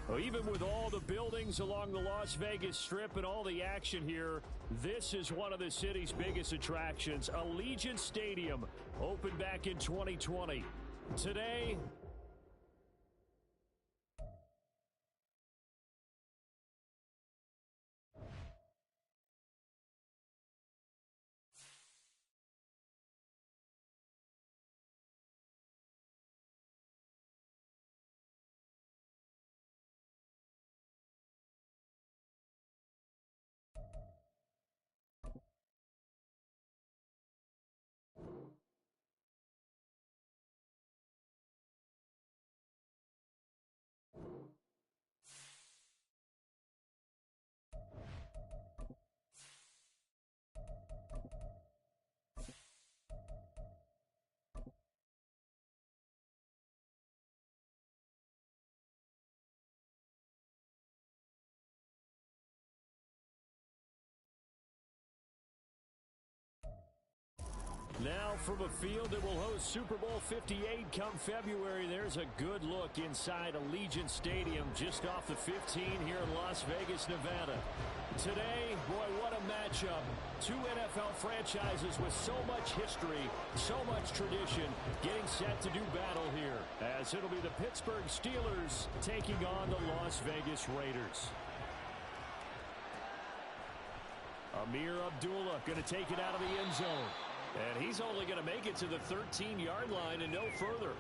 Well, even with all the buildings along the Las Vegas Strip and all the action here, this is one of the city's biggest attractions. Allegiant Stadium opened back in 2020. Today, now from a field that will host Super Bowl 58 come February, there's a good look inside Allegiant Stadium just off the 15 here in Las Vegas, Nevada. Today, boy, what a matchup. Two NFL franchises with so much history, so much tradition, getting set to do battle here, as it'll be the Pittsburgh Steelers taking on the Las Vegas Raiders. Amir Abdullah going to take it out of the end zone. And he's only going to make it to the 13-yard line and no further.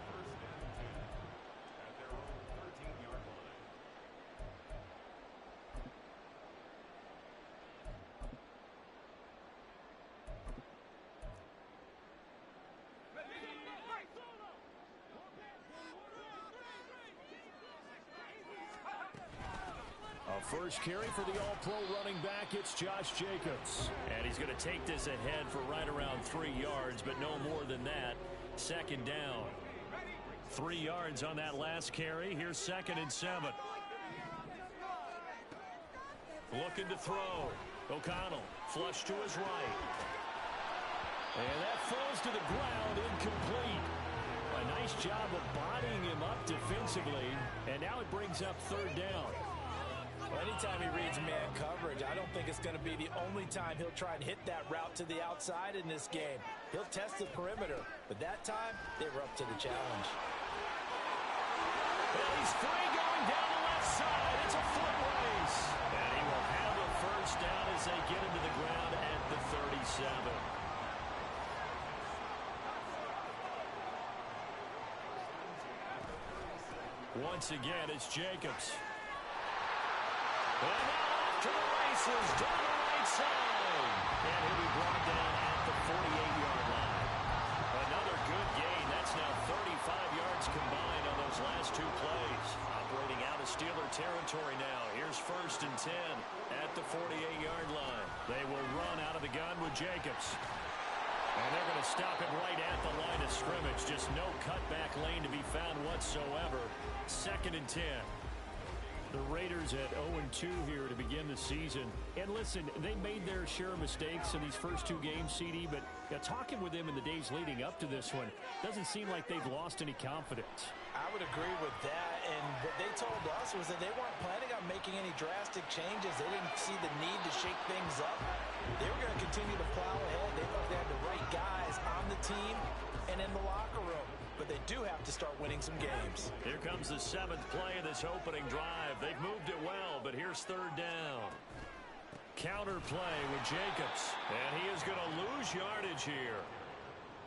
First carry for the all-pro running back, it's Josh Jacobs. And he's going to take this ahead for right around 3 yards, but no more than that. Second down. 3 yards on that last carry. Here's 2nd and 7. Looking to throw. O'Connell, flush to his right. And that falls to the ground, incomplete. A nice job of bodying him up defensively, and now it brings up 3rd down. Anytime he reads man coverage, I don't think it's going to be the only time he'll try and hit that route to the outside in this game. He'll test the perimeter, but that time, they were up to the challenge. Well, he's free going down the left side. It's a foot race. And he will have a first down as they get into the ground at the 37. Once again, it's Jacobs. And now to the races down the right side. And he'll be brought down at the 48-yard line. Another good gain. That's now 35 yards combined on those last 2 plays. Operating out of Steeler territory now. Here's 1st and 10 at the 48-yard line. They will run out of the gun with Jacobs. And they're going to stop it right at the line of scrimmage. Just no cutback lane to be found whatsoever. 2nd and 10. The Raiders at 0-2 here to begin the season. And listen, they made their share of mistakes in these first 2 games, CD, but talking with them in the days leading up to this one, doesn't seem like they've lost any confidence. I would agree with that, and what they told us was that they weren't planning on making any drastic changes. They didn't see the need to shake things up. They were going to continue to plow ahead. They thought they had the right guys on the team and in the locker room. But they do have to start winning some games. Here comes the 7th play of this opening drive. They've moved it well, but here's 3rd down. Counter play with Jacobs. And he is going to lose yardage here.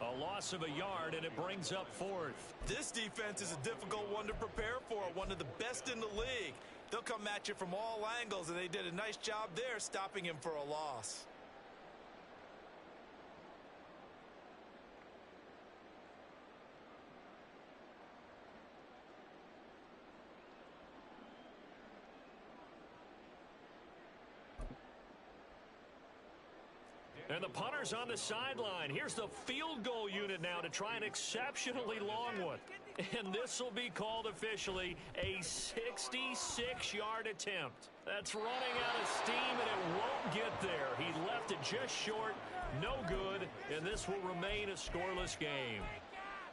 A loss of a yard, and it brings up 4th. This defense is a difficult one to prepare for, one of the best in the league. They'll come at you from all angles, and they did a nice job there stopping him for a loss. And the punter's on the sideline. Here's the field goal unit now to try an exceptionally long one. And this will be called officially a 66-yard attempt. That's running out of steam, and it won't get there. He left it just short, no good, and this will remain a scoreless game.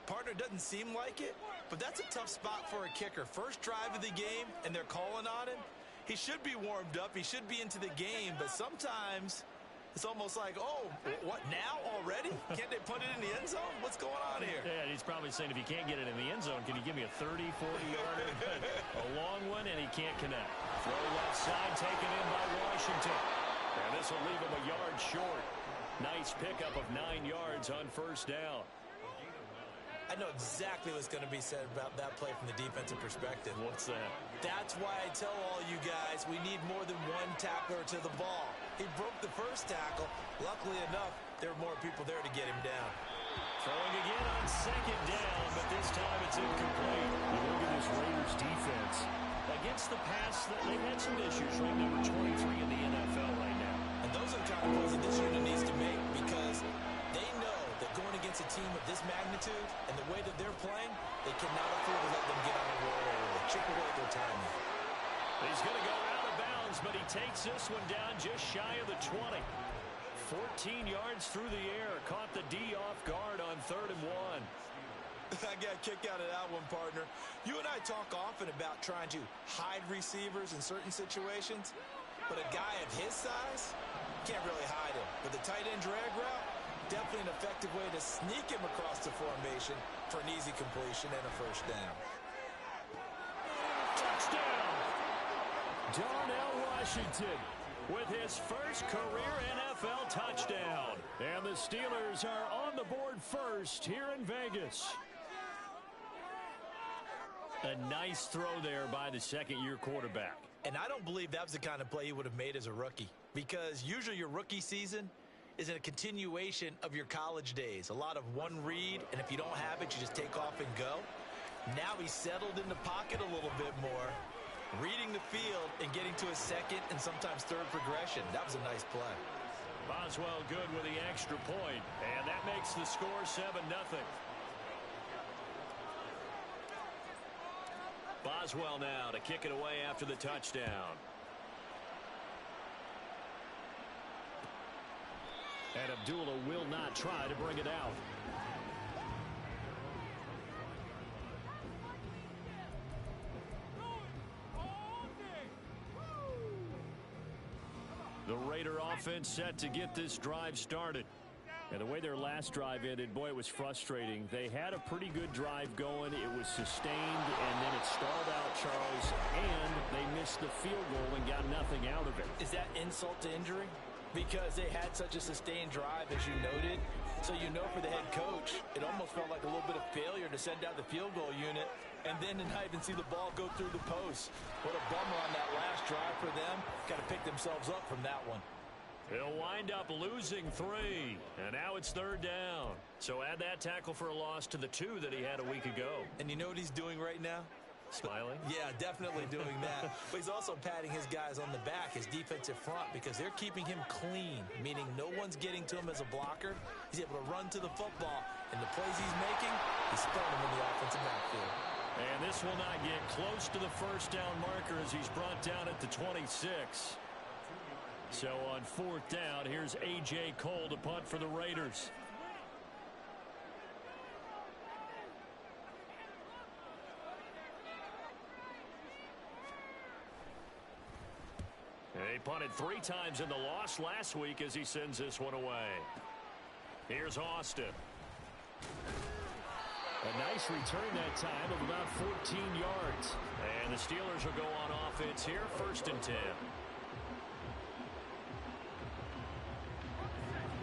Partner, doesn't seem like it, but that's a tough spot for a kicker. First drive of the game, and they're calling on him. He should be warmed up. He should be into the game, but sometimes it's almost like, oh, what, now already? Can't they put it in the end zone? What's going on here? Yeah, he's probably saying, if you can't get it in the end zone, can you give me a 30, 40-yarder? A long one, and he can't connect. Throw left side, taken in by Washington. And this will leave him a yard short. Nice pickup of 9 yards on first down. I know exactly what's going to be said about that play from the defensive perspective. What's that? That's why I tell all you guys we need more than one tackler to the ball. He broke the first tackle. Luckily enough, there were more people there to get him down. Throwing again on second down, but this time it's incomplete. You look at this Raiders defense. Against the pass, they've had some issues, ranked number 23 in the NFL right now. And those are the kind of plays that this unit needs to make, because they know that going against a team of this magnitude and the way that they're playing, they cannot afford to let them get on a roll early. Chip away their timing. He's going to go out of bounds, but he takes this one down just shy of the 20. 14 yards through the air. Caught the D off guard on 3rd and 1. I got a kick out of that one, partner. You and I talk often about trying to hide receivers in certain situations, but a guy of his size can't really hide him. But the tight end drag route, definitely an effective way to sneak him across the formation for an easy completion and a first down. Touchdown! Darnell Washington with his first career NFL touchdown. And the Steelers are on the board first here in Vegas. A nice throw there by the second-year quarterback. And I don't believe that was the kind of play he would have made as a rookie, because usually your rookie season is a continuation of your college days. A lot of one read, and if you don't have it, you just take off and go. Now he's settled in the pocket a little bit more, reading the field and getting to a second and sometimes third progression. That was a nice play. Boswell good with the extra point, and that makes the score 7-0. Boswell now to kick it away after the touchdown. And Abdullah will not try to bring it out. The Raider offense set to get this drive started. And the way their last drive ended, boy, it was frustrating. They had a pretty good drive going. It was sustained, and then it stalled out, Charles, and they missed the field goal and got nothing out of it. Is that insult to injury? Because they had such a sustained drive, as you noted. So you know, for the head coach, it almost felt like a little bit of failure to send out the field goal unit and then to not even see the ball go through the post. What a bummer on that last drive for them. Got to pick themselves up from that one. They'll wind up losing 3, and now it's 3rd down. So add that tackle for a loss to the 2 that he had a week ago. And you know what he's doing right now? Smiling? Yeah, definitely doing that. But he's also patting his guys on the back, his defensive front, because they're keeping him clean, meaning no one's getting to him as a blocker. He's able to run to the football, and the plays he's making, he's throwing them in the offensive backfield. And this will not get close to the first down marker as he's brought down at the 26. So on 4th down, here's A.J. Cole to punt for the Raiders. They punted 3 times in the loss last week as he sends this one away. Here's Austin. A nice return that time of about 14 yards. And the Steelers will go on offense here, 1st and 10.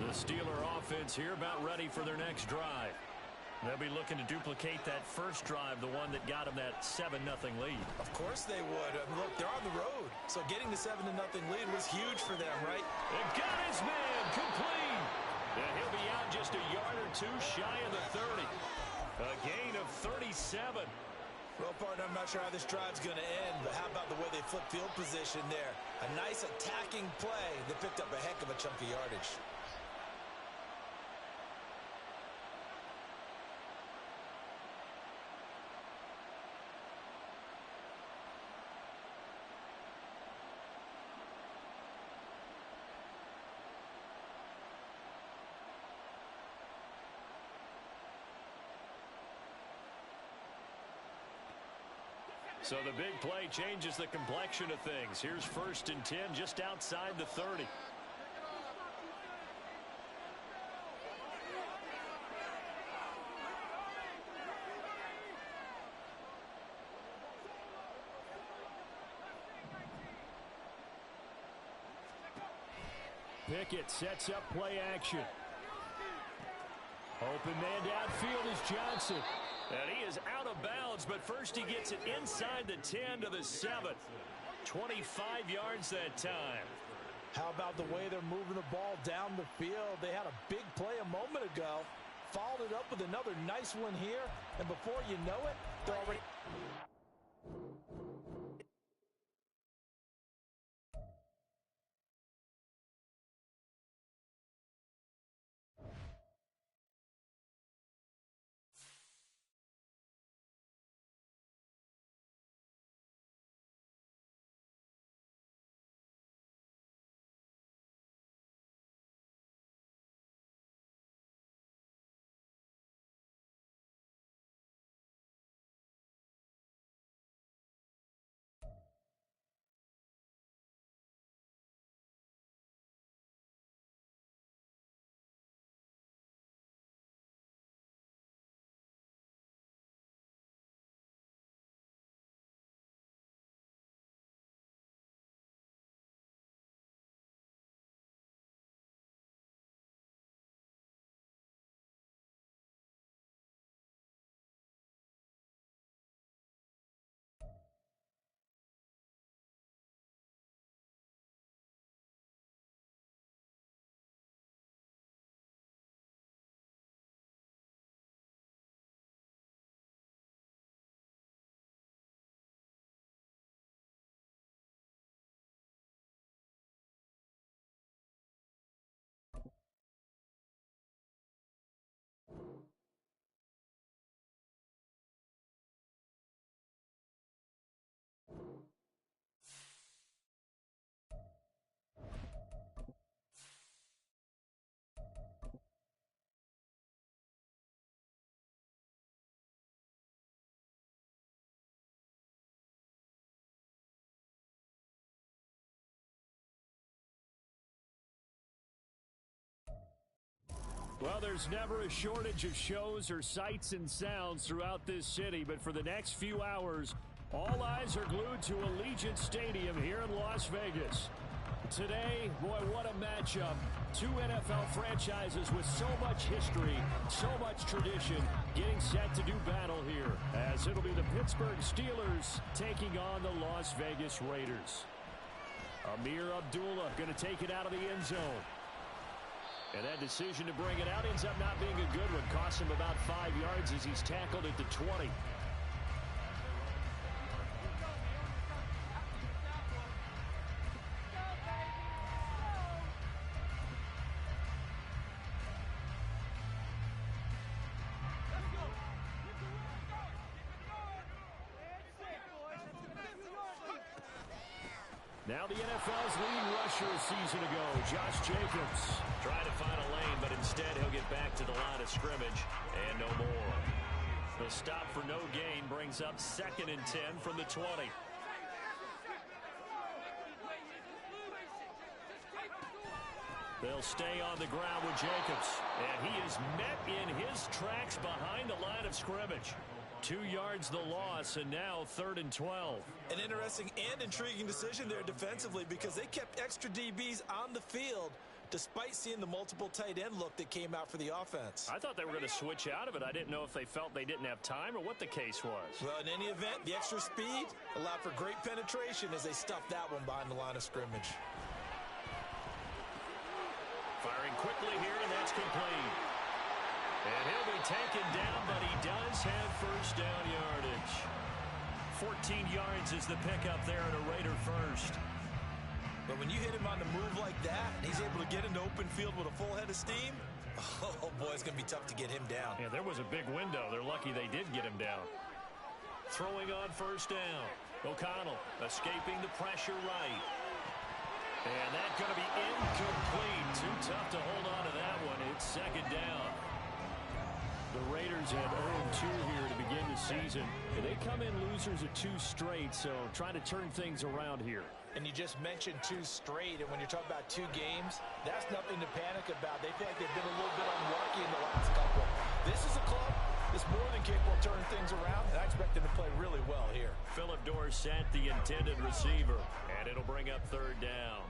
The Steeler offense here about ready for their next drive. They'll be looking to duplicate that first drive, the one that got them that 7-0 lead. Of course they would. Look, they're on the road. So getting the 7-0 lead was huge for them, right? And got his man complete. And he'll be out just a yard or 2 shy of the 30. A gain of 37. Well, partner, I'm not sure how this drive's going to end, but how about the way they flip field position there? A nice attacking play that picked up a heck of a chunk of yardage. So the big play changes the complexion of things. Here's 1st and 10 just outside the 30. Pickett sets up play action. Open man downfield is Johnson. And he is out of bounds, but first he gets it inside the 10 to the 7. 25 yards that time. How about the way they're moving the ball down the field? They had a big play a moment ago. Followed it up with another nice one here. And before you know it, they're already... Well, there's never a shortage of shows or sights and sounds throughout this city, but for the next few hours, all eyes are glued to Allegiant Stadium here in Las Vegas. Today, boy, what a matchup. Two NFL franchises with so much history, so much tradition, getting set to do battle here, as it'll be the Pittsburgh Steelers taking on the Las Vegas Raiders. Amir Abdullah going to take it out of the end zone. And that decision to bring it out ends up not being a good one. Costs him about 5 yards as he's tackled at the 20. Now the NFL's leading rusher a season ago, Josh Jacobs. Trying to find a lane, but instead he'll get back to the line of scrimmage and no more. The stop for no gain brings up 2nd and 10 from the 20. They'll stay on the ground with Jacobs, and he is met in his tracks behind the line of scrimmage. 2 yards the loss, and now 3rd and 12. An interesting and intriguing decision there defensively because they kept extra DBs on the field despite seeing the multiple tight end look that came out for the offense. I thought they were going to switch out of it. I didn't know if they felt they didn't have time or what the case was. Well, in any event, the extra speed allowed for great penetration as they stuffed that one behind the line of scrimmage. Firing quickly here, and that's complete. And he'll be taken down, but he does have first down yardage. 14 yards is the pickup there at a Raider first. But when you hit him on the move like that, and he's able to get into open field with a full head of steam, oh boy, it's going to be tough to get him down. Yeah, there was a big window. They're lucky they did get him down. Throwing on first down. O'Connell escaping the pressure right. And that's going to be incomplete. Too tough to hold on to that one. It's 2nd down. The Raiders had 0-2 here to begin the season. And they come in losers of 2 straight, so trying to turn things around here. And you just mentioned 2 straight, and when you're talking about 2 games, that's nothing to panic about. They feel like they've been a little bit unlucky in the last couple. This is a club that's more than capable of turning things around, and I expect them to play really well here. Phillip Dorsett, the intended receiver, and it'll bring up 3rd down.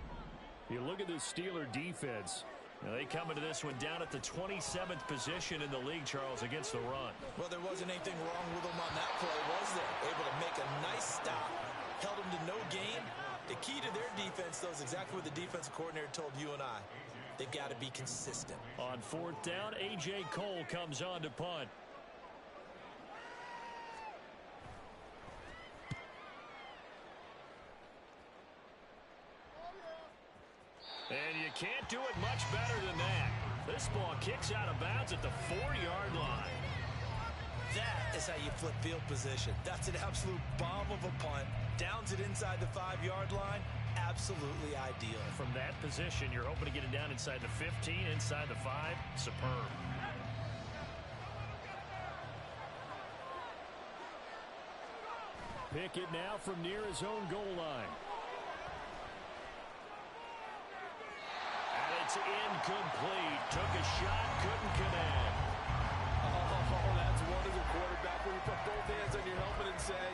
You look at this Steeler defense. Now they come into this one down at the 27th position in the league, Charles, against the run. Well, there wasn't anything wrong with them on that play, was there? Able to make a nice stop, held them to no gain. The key to their defense, though, is exactly what the defensive coordinator told you and I. They've got to be consistent. On 4th down, A.J. Cole comes on to punt. And you can't do it much better than that. This ball kicks out of bounds at the 4-yard line. That is how you flip field position. That's an absolute bomb of a punt. Downs it inside the 5-yard line. Absolutely ideal. From that position, you're hoping to get it down inside the 15, inside the 5. Superb. Pickett now from near his own goal line. And it's incomplete. Took a shot, couldn't connect. Oh, that's wonderful quarterback when you put both hands on your helmet and say,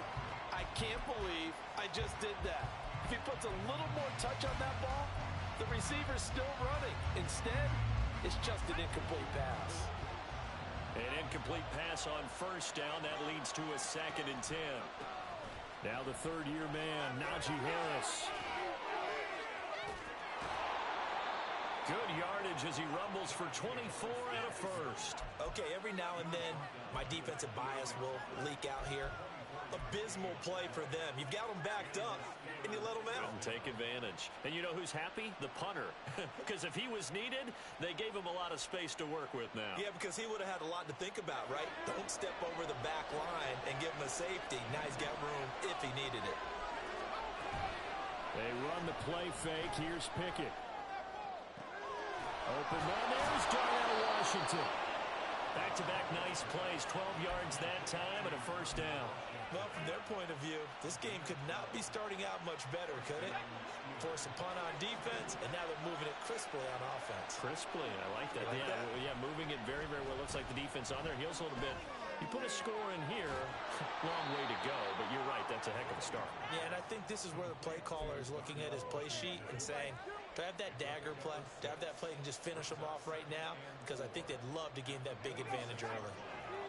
I can't believe I just did that. If he puts a little more touch on that ball, the receiver's still running. Instead, it's just an incomplete pass. An incomplete pass on 1st down. That leads to a 2nd and 10. Now the 3rd-year man, Najee Harris. Good yardage as he rumbles for 24 and a 1st. Okay, every now and then, my defensive bias will leak out here. Abysmal play for them. You've got them backed up, and you let them out. And take advantage. And you know who's happy? The punter. Because if he was needed, they gave him a lot of space to work with now. Yeah, because he would have had a lot to think about, right? Don't step over the back line and give him a safety. Now he's got room if he needed it. They run the play fake. Here's Pickett. Open man. There's Darnell Washington. Back-to-back nice plays. 12 yards that time and a 1st down. Well, from their point of view, this game could not be starting out much better, could it? Force a punt on defense, and now they're moving it crisply on offense. Crisply, I like that. You like that? Yeah, moving it very, very well. Looks like the defense on there heals a little bit. You put a score in here, long way to go, but you're right, that's a heck of a start. Yeah, and I think this is where the play caller is looking at his play sheet and saying, do I have that dagger play? Do I have that play and just finish them off right now? Because I think they'd love to gain that big advantage early.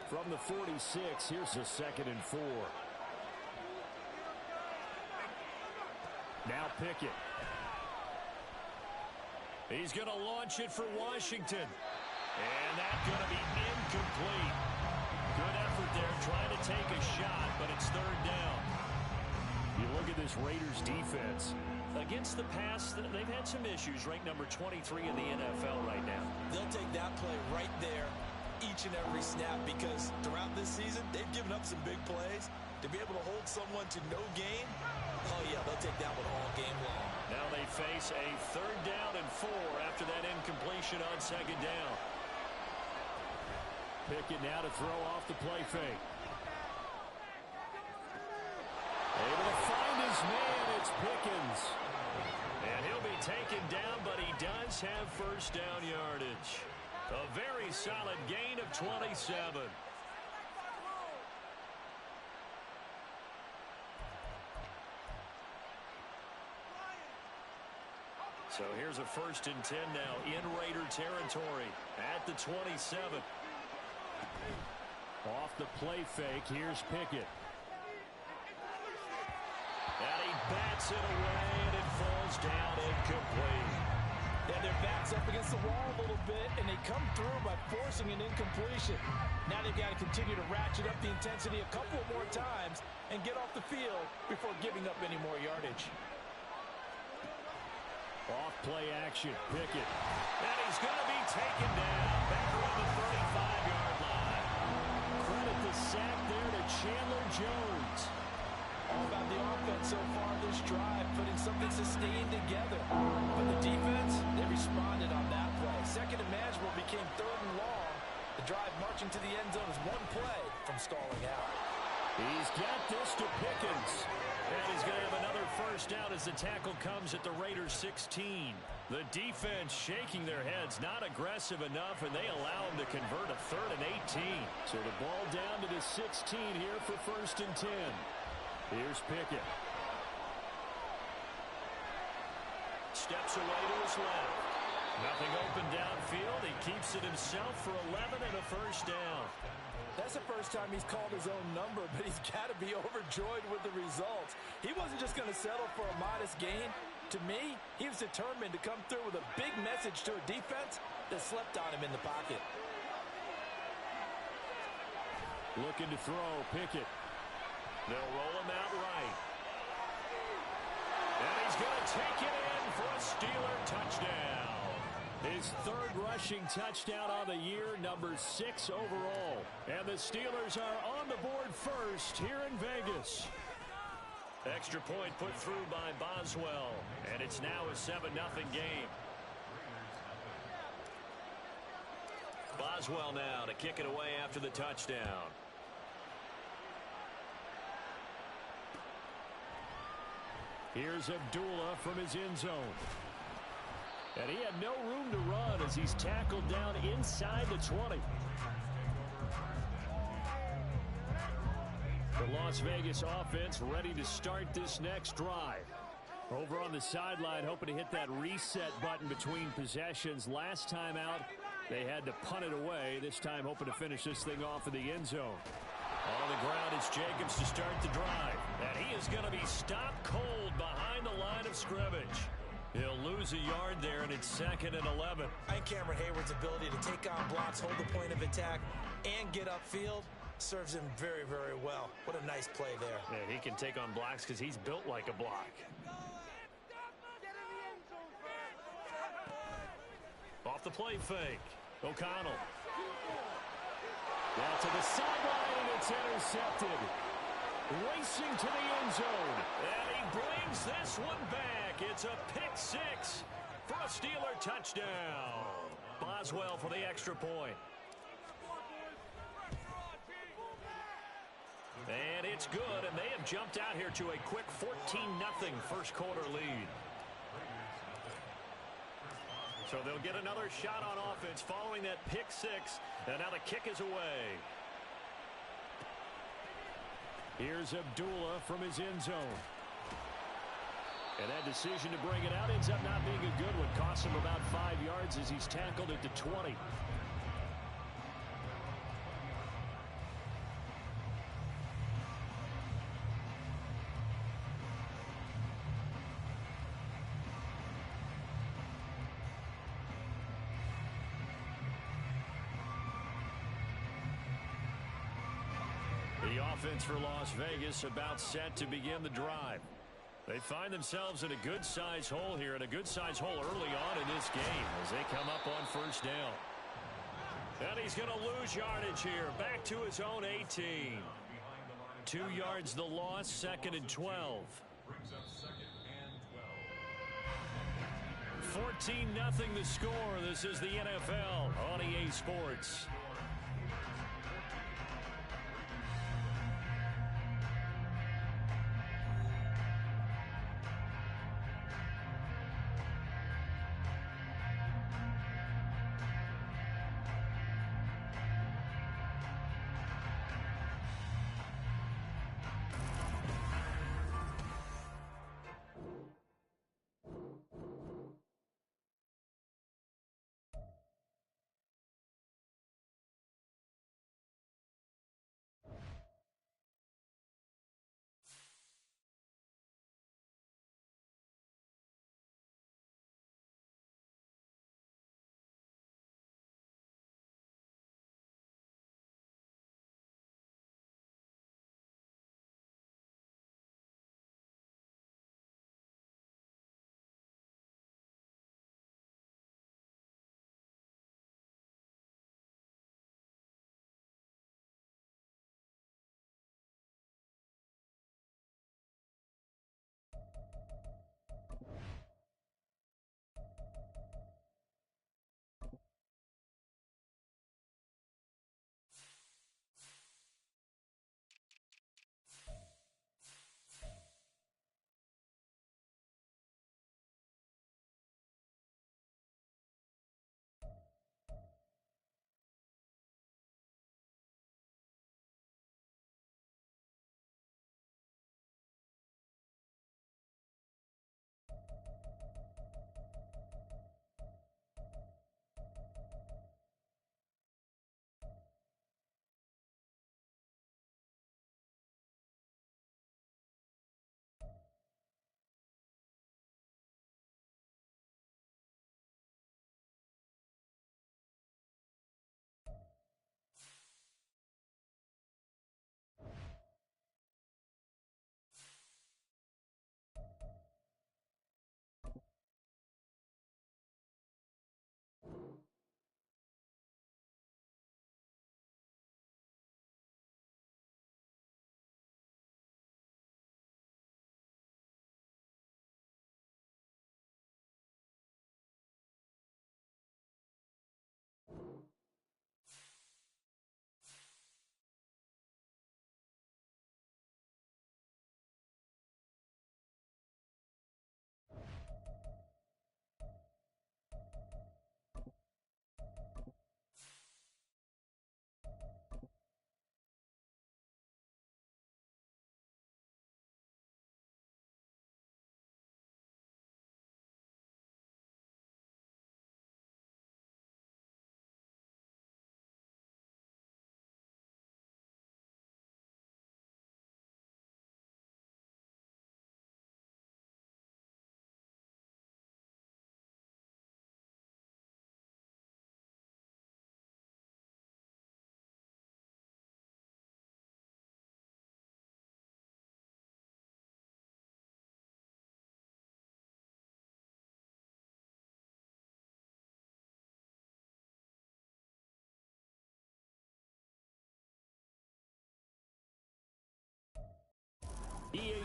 From the 46, here's a 2nd and 4. Now Pickett. He's going to launch it for Washington. And that's going to be incomplete. Good effort there trying to take a shot, but it's 3rd down. You look at this Raiders defense. Against the pass, they've had some issues. Ranked number 23 in the NFL right now. They'll take that play right there each and every snap because throughout this season, they've given up some big plays. To be able to hold someone to no gain, oh, yeah, they'll take that one all game long. Now they face a 3rd down and 4 after that incompletion on 2nd down. Pickett now to throw off the play fake. Able to find his man, it's Pickens. And he'll be taken down, but he does have 1st down yardage. A very solid gain of 27. So here's a 1st and 10 now in Raider territory at the 27. Off the play fake, here's Pickett. And he bats it away, and it falls down incomplete. Yeah, their back's up against the wall a little bit, and they come through by forcing an incompletion. Now they've got to continue to ratchet up the intensity a couple more times and get off the field before giving up any more yardage. Off play action, Pickett. And he's going to be taken down back around the 35-yard line. Credit the sack there to Chandler Jones. All about the offense so far this drive, putting something sustained together. But the defense, they responded on that play. 2nd and manageable became 3rd and long, The drive marching to the end zone is one play from stalling out. He's got this to Pickens. And he's going to have another first down as the tackle comes at the Raiders' 16. The defense shaking their heads, not aggressive enough, and they allow him to convert a 3rd and 18. So the ball down to the 16 here for 1st and 10. Here's Pickett. Steps away to his left. Nothing open downfield. He keeps it himself for 11 and a first down. That's the first time he's called his own number, but he's got to be overjoyed with the results. He wasn't just going to settle for a modest gain. To me, he was determined to come through with a big message to a defense that slept on him in the pocket. Looking to throw, Pickett. They'll roll him out right. And he's going to take it in for a Steeler touchdown. His 3rd rushing touchdown on the year, number 6 overall. And the Steelers are on the board first here in Vegas. Extra point put through by Boswell. And it's now a 7-0 game. Boswell now to kick it away after the touchdown. Here's Abdullah from his end zone. And he had no room to run as he's tackled down inside the 20. The Las Vegas offense ready to start this next drive. Over on the sideline, hoping to hit that reset button between possessions. Last time out, they had to punt it away. This time, hoping to finish this thing off in the end zone. On the ground is Jacobs to start the drive. And he is going to be stopped cold behind the line of scrimmage. He'll lose a yard there, and it's 2nd and 11. And Cameron Hayward's ability to take on blocks, hold the point of attack, and get upfield serves him very, very well. What a nice play there. Yeah, he can take on blocks because he's built like a block. Off the play fake. O'Connell. Down to the sideline, and it's intercepted. Racing to the end zone. And he brings this one back. It's a pick 6 for a Steeler touchdown. Boswell for the extra point. And it's good, and they have jumped out here to a quick 14-0 first quarter lead. So they'll get another shot on offense following that pick 6, and now the kick is away. Here's Abdullah from his end zone. And that decision to bring it out ends up not being a good one. Costs him about 5 yards as he's tackled at the 20. The offense for Las Vegas about set to begin the drive. They find themselves in a good-sized hole here, and a good-sized hole early on in this game as they come up on first down. And he's going to lose yardage here, back to his own 18. 2 yards the loss, 2nd and 12. 14-0 the score. This is the NFL on EA Sports.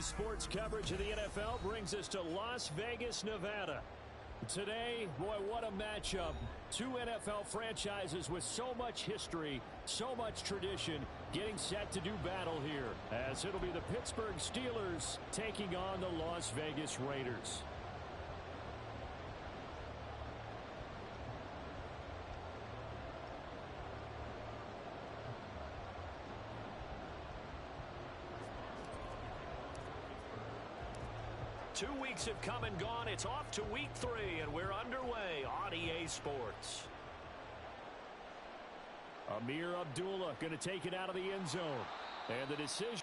sports coverage of the NFL brings us to Las Vegas, Nevada. Today, boy, what a matchup. Two NFL franchises with so much history, so much tradition, getting set to do battle here, as it'll be the Pittsburgh Steelers taking on the Las Vegas Raiders. Two weeks have come and gone. It's off to week 3, and we're underway on EA Sports. Amir Abdullah going to take it out of the end zone. And the decision.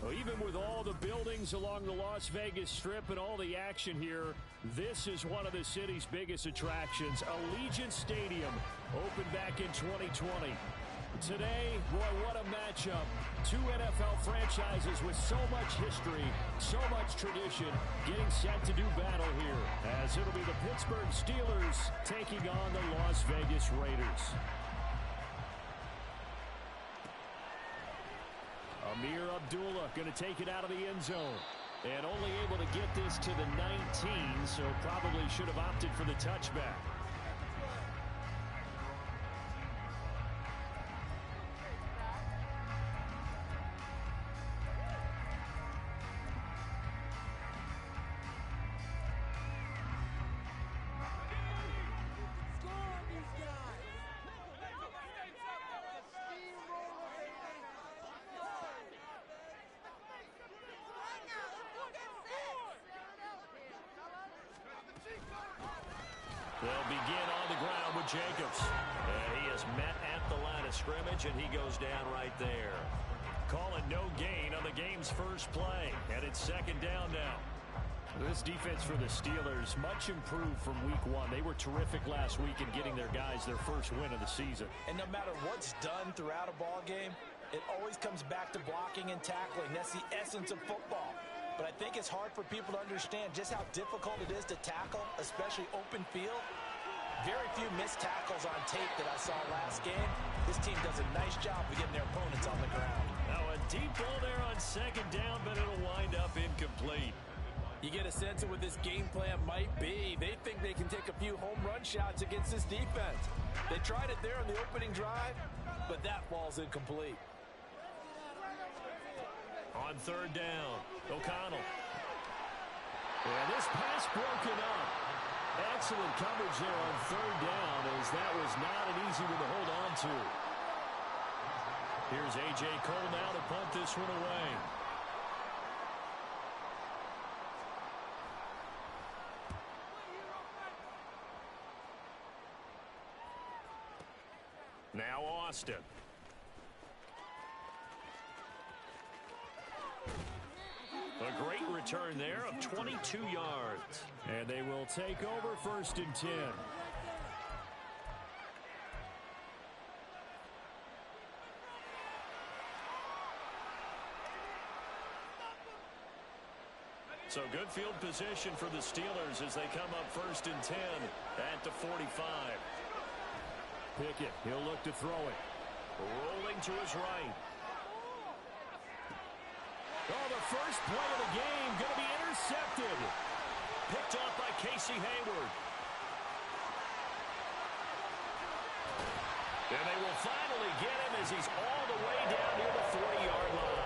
Well, even with all the buildings along the Las Vegas Strip and all the action here, this is one of the city's biggest attractions. Allegiant Stadium opened back in 2020. Today, boy, what a matchup. Two NFL franchises with so much history, so much tradition, getting set to do battle here, as it'll be the Pittsburgh Steelers taking on the Las Vegas Raiders. Amir Abdullah going to take it out of the end zone. And only able to get this to the 19, so probably should have opted for the touchback. They'll begin on the ground with Jacobs. And he is met at the line of scrimmage, and he goes down right there. Calling no gain on the game's first play, and it's second down now. This defense for the Steelers, much improved from week 1. They were terrific last week in getting their guys their first win of the season. And no matter what's done throughout a ball game, it always comes back to blocking and tackling. That's the essence of football. But I think it's hard for people to understand just how difficult it is to tackle, especially open field. Very few missed tackles on tape that I saw last game. This team does a nice job of getting their opponents on the ground. Now a deep ball there on second down, but it'll wind up incomplete. You get a sense of what this game plan might be. They think they can take a few home run shots against this defense. They tried it there on the opening drive, but that ball's incomplete. On third down, O'Connell. And this pass broken up. Excellent coverage there on third down, as that was not an easy one to hold on to. Here's A.J. Cole now to punt this one away. Now Austin. A great return there of 22 yards. And they will take over 1st and 10. So good field position for the Steelers as they come up 1st and 10 at the 45. Pickett, he'll look to throw it. Rolling to his right. Oh, the first play of the game going to be intercepted. Picked off by Casey Hayward. And they will finally get him as he's all the way down near the 40-yard line.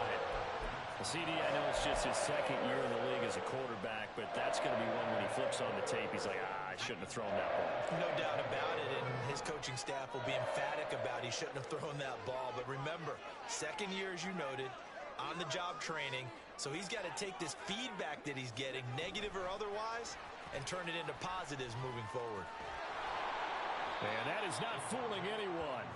CD, I know it's just his 2nd year in the league as a quarterback, but that's going to be one when he flips on the tape. He's like, I shouldn't have thrown that ball. No doubt about it, and his coaching staff will be emphatic about he shouldn't have thrown that ball. But remember, 2nd year, as you noted, on-the-job training, so he's got to take this feedback that he's getting, negative or otherwise, and turn it into positives moving forward. And that is not fooling anyone.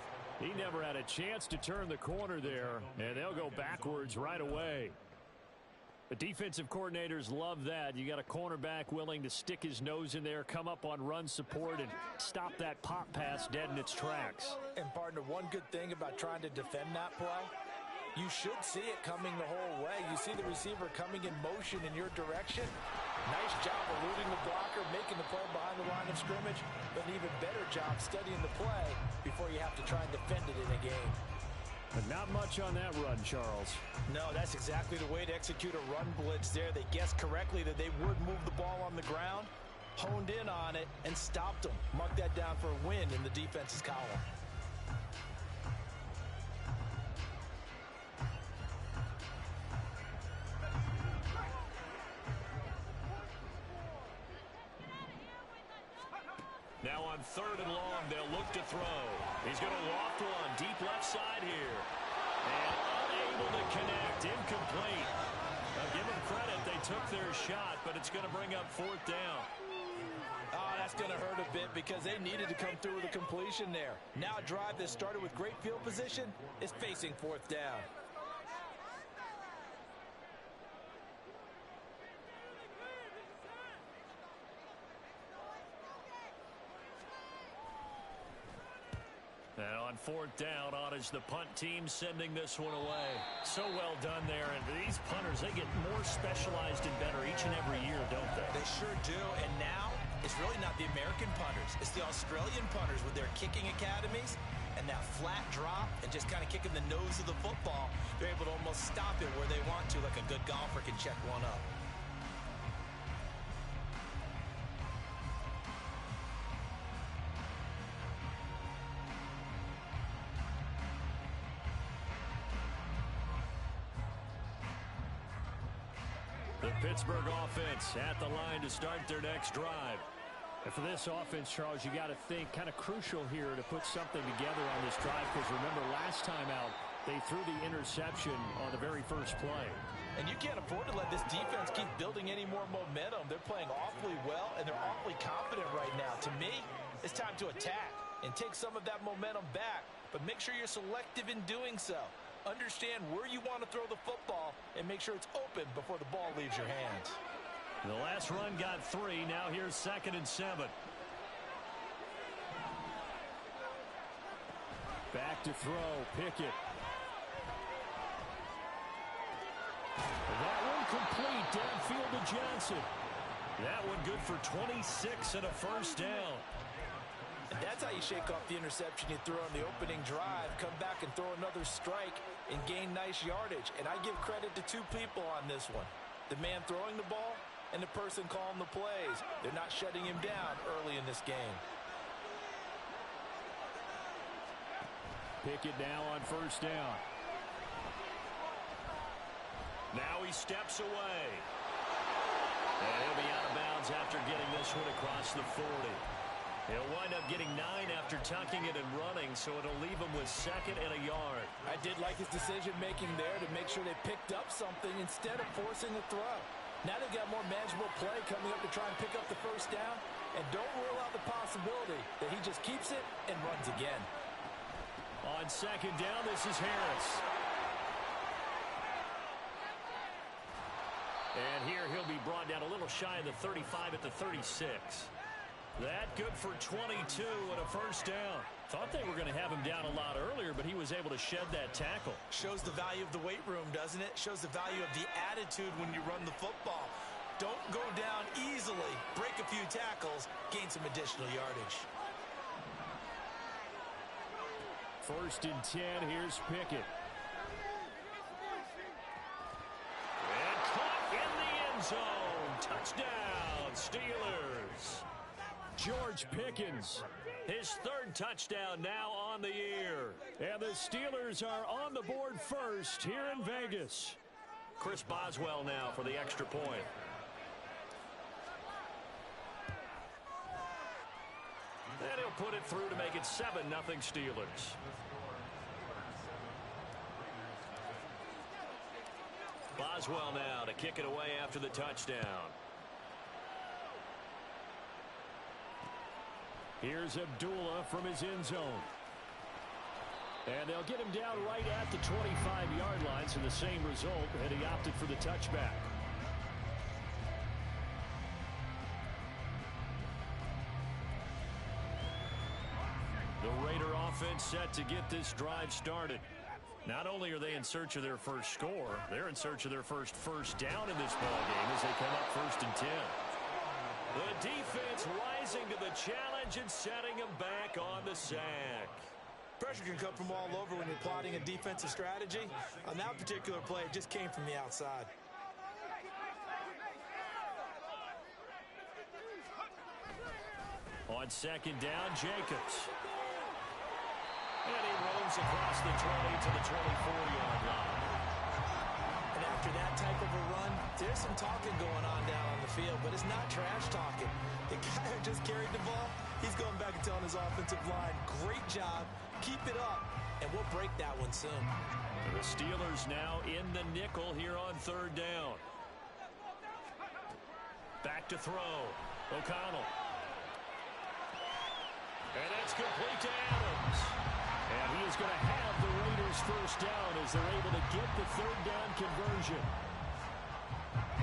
He never had a chance to turn the corner there, and they'll go backwards right away. The defensive coordinators love that. You got a cornerback willing to stick his nose in there, come up on run support, and stop that pop pass dead in its tracks. And, partner, one good thing about trying to defend that play, you should see it coming the whole way. You see the receiver coming in motion in your direction. Nice job eluding the blocker, making the play behind the line of scrimmage, but an even better job studying the play before you have to try and defend it in a game. But not much on that run, Charles. No, that's exactly the way to execute a run blitz there. They guessed correctly that they would move the ball on the ground, honed in on it, and stopped them. Mark that down for a win in the defense's column. Now on 3rd and long, they'll look to throw. He's going to loft one deep left side here. And unable to connect. Incomplete. Now give them credit. They took their shot, but it's going to bring up 4th down. Oh, that's going to hurt a bit because they needed to come through with a completion there. Now a drive that started with great field position is facing 4th down. And on 4th down, on is the punt team sending this one away. So well done there. And these punters, they get more specialized and better each and every year, don't they? They sure do. And now, it's really not the American punters. It's the Australian punters with their kicking academies and that flat drop and just kind of kicking the nose of the football. They're able to almost stop it where they want to, like a good golfer can check one up. The Pittsburgh offense at the line to start their next drive. And for this offense, Charles, you got to think kind of crucial here to put something together on this drive, because remember last time out, they threw the interception on the very first play. And you can't afford to let this defense keep building any more momentum. They're playing awfully well, and they're awfully confident right now. To me, it's time to attack and take some of that momentum back, but make sure you're selective in doing so. Understand where you want to throw the football and make sure it's open before the ball leaves your hands. The last run got 3. Now here's 2nd and 7. Back to throw. Pickett. That one complete. Downfield to Johnson. That one good for 26 and a 1st down. And that's how you shake off the interception you throw on the opening drive, come back and throw another strike and gain nice yardage. And I give credit to 2 people on this one. The man throwing the ball and the person calling the plays. They're not shutting him down early in this game. Pickett now on 1st down. Now he steps away. And he'll be out of bounds after getting this one across the 40. He'll wind up getting 9 after tucking it and running, so it'll leave him with 2nd and a yard. I did like his decision-making there to make sure they picked up something instead of forcing a throw. Now they've got more manageable play coming up to try and pick up the 1st down. And don't rule out the possibility that he just keeps it and runs again. On second down, this is Harris. And here he'll be brought down a little shy of the 35 at the 36. That good for 22 and a first down. Thought they were going to have him down a lot earlier, but he was able to shed that tackle. Shows the value of the weight room, doesn't it? Shows the value of the attitude when you run the football. Don't go down easily. Break a few tackles. Gain some additional yardage. First and 10. Here's Pickett. And caught in the end zone. Touchdown, Steelers. George Pickens, his third touchdown now on the year. And the Steelers are on the board first here in Vegas. Chris Boswell now for the extra point. And he'll put it through to make it 7-0 Steelers. Boswell now to kick it away after the touchdown. Here's Abdullah from his end zone. And they'll get him down right at the 25-yard line, so the same result, and he opted for the touchback. The Raider offense set to get this drive started. Not only are they in search of their first score, they're in search of their first down in this ballgame as they come up 1st and 10. The defense rising to the challenge and setting them back on the sack. Pressure can come from all over when you're plotting a defensive strategy. On that particular play, it just came from the outside. On second down, Jacobs. And he roams across the 20 to the 24-yard line. And after that type of a run, there's some talking going on down on the field, but it's not trash talking. The guy who just carried the ball, he's going back and telling his offensive line, great job, keep it up, and we'll break that one soon. The Steelers now in the nickel here on 3rd down. Back to throw. O'Connell. And that's complete to Adams. And he is going to have the Raiders' first down as they're able to get the 3rd down conversion.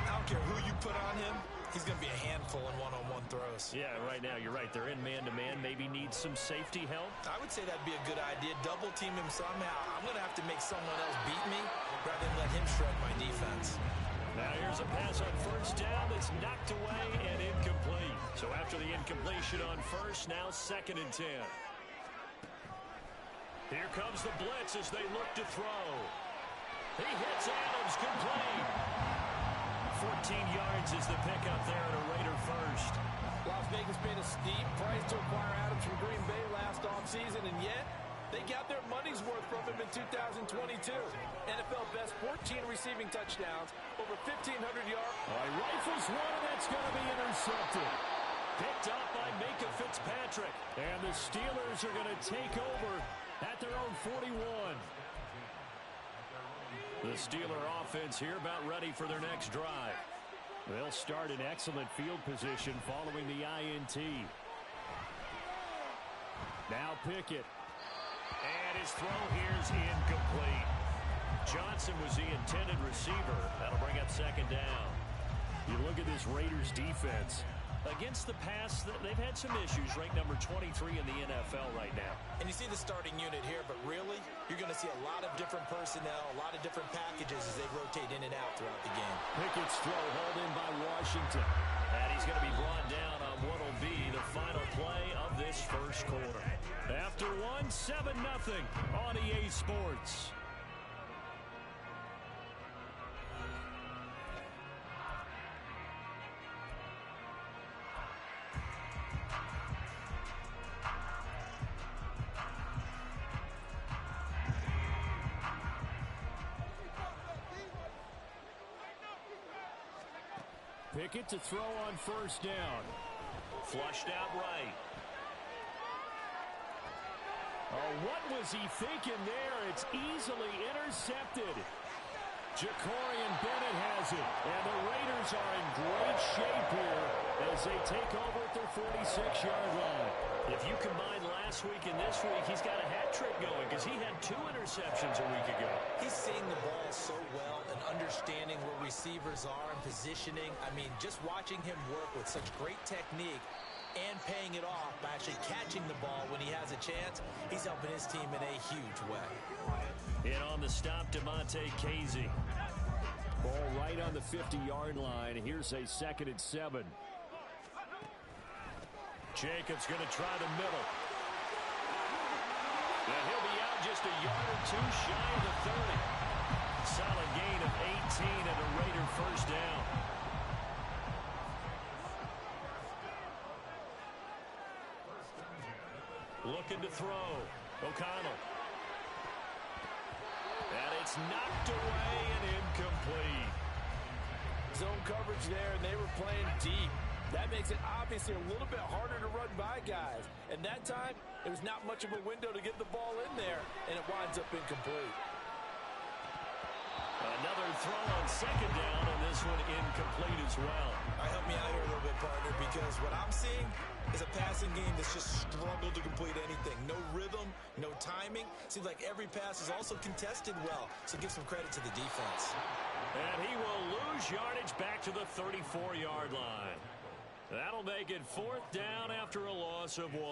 I don't care who you put on him, he's going to be a handful in one-on-one throws. Yeah, right now, you're right. They're in man-to-man. Maybe need some safety help. I would say that'd be a good idea. Double team him somehow. I'm going to have to make someone else beat me rather than let him shred my defense. Now here's a pass on 1st down that's knocked away and incomplete. So after the incompletion on 1st, now 2nd and 10. Here comes the blitz as they look to throw. He hits Adams, complete. 14 yards is the pickup there at a Raider first. Las Vegas paid a steep price to acquire Adams from Green Bay last offseason, and yet they got their money's worth from him in 2022. NFL best 14 receiving touchdowns, over 1,500 yards. Rifles one, and that's going to be intercepted. Picked up by Micah Fitzpatrick. And the Steelers are going to take over at their own 41. The Steeler offense here about ready for their next drive. They'll start in excellent field position following the INT. Now Pickett. And his throw here's incomplete. Johnson was the intended receiver. That'll bring up 2nd down. You look at this Raiders defense. Against the pass, they've had some issues, ranked number 23 in the NFL right now. And you see the starting unit here, but really, you're going to see a lot of different personnel, a lot of different packages as they rotate in and out throughout the game. Pickett's throw hauled in by Washington. And he's going to be brought down on what will be the final play of this first quarter. After 7-0 on EA Sports. Pickett to throw on 1st down. Flushed out right. Oh, what was he thinking there? It's easily intercepted. Jacorian Bennett has it. And the Raiders are in great shape here as as they take over at their 46-yard line. If you combine last week and this week, he's got a hat trick going because he had 2 interceptions a week ago. He's seeing the ball so well and understanding where receivers are and positioning. I mean, just watching him work with such great technique and paying it off by actually catching the ball when he has a chance, he's helping his team in a huge way. And on the stop, Demonte Casey. Ball right on the 50-yard line. Here's a 2nd and 7. Jacobs going to try the middle. And he'll be out just a yard or 2 shy of the 30. Solid gain of 18 and a Raider first down. Looking to throw. O'Connell. And it's knocked away and incomplete. Zone coverage there, and they were playing deep. That makes it obviously a little bit harder to run by guys. And that time, there was not much of a window to get the ball in there, and it winds up incomplete. Another throw on 2nd down, and this one incomplete as well. All right, help me out here a little bit, partner, because what I'm seeing is a passing game that's just struggled to complete anything. No rhythm, no timing. Seems like every pass is also contested well, so give some credit to the defense. And he will lose yardage back to the 34-yard line. That'll make it 4th down after a loss of 1.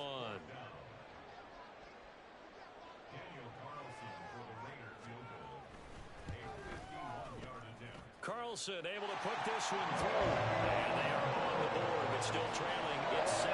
Carlson able to put this one through. And they are on the board, but still trailing. It's 7-3.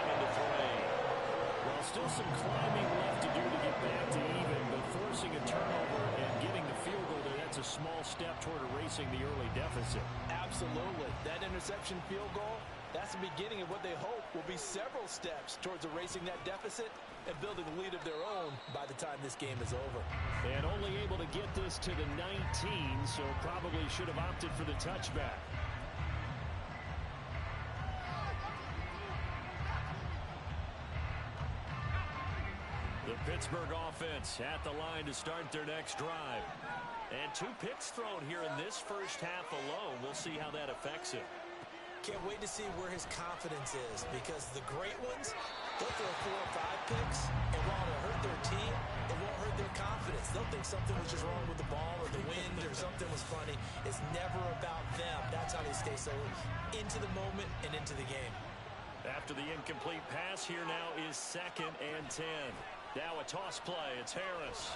Well, still some climbing left to do to get back to even, but forcing a turnover and getting the field goal there, that's a small step toward erasing the early deficit. Absolutely. That interception field goal, that's the beginning of what they hope will be several steps towards erasing that deficit and building a lead of their own by the time this game is over. And only able to get this to the 19, so probably should have opted for the touchback. The Pittsburgh offense at the line to start their next drive. And 2 picks thrown here in this first half alone. We'll see how that affects him. Can't wait to see where his confidence is, because the great ones, they'll throw 4 or 5 picks, and while it'll hurt their team, it won't hurt their confidence. They'll think something was just wrong with the ball or the wind or something was funny. It's never about them. That's how they stay so into the moment and into the game. After the incomplete pass, here now is 2nd and 10. Now a toss play. It's Harris.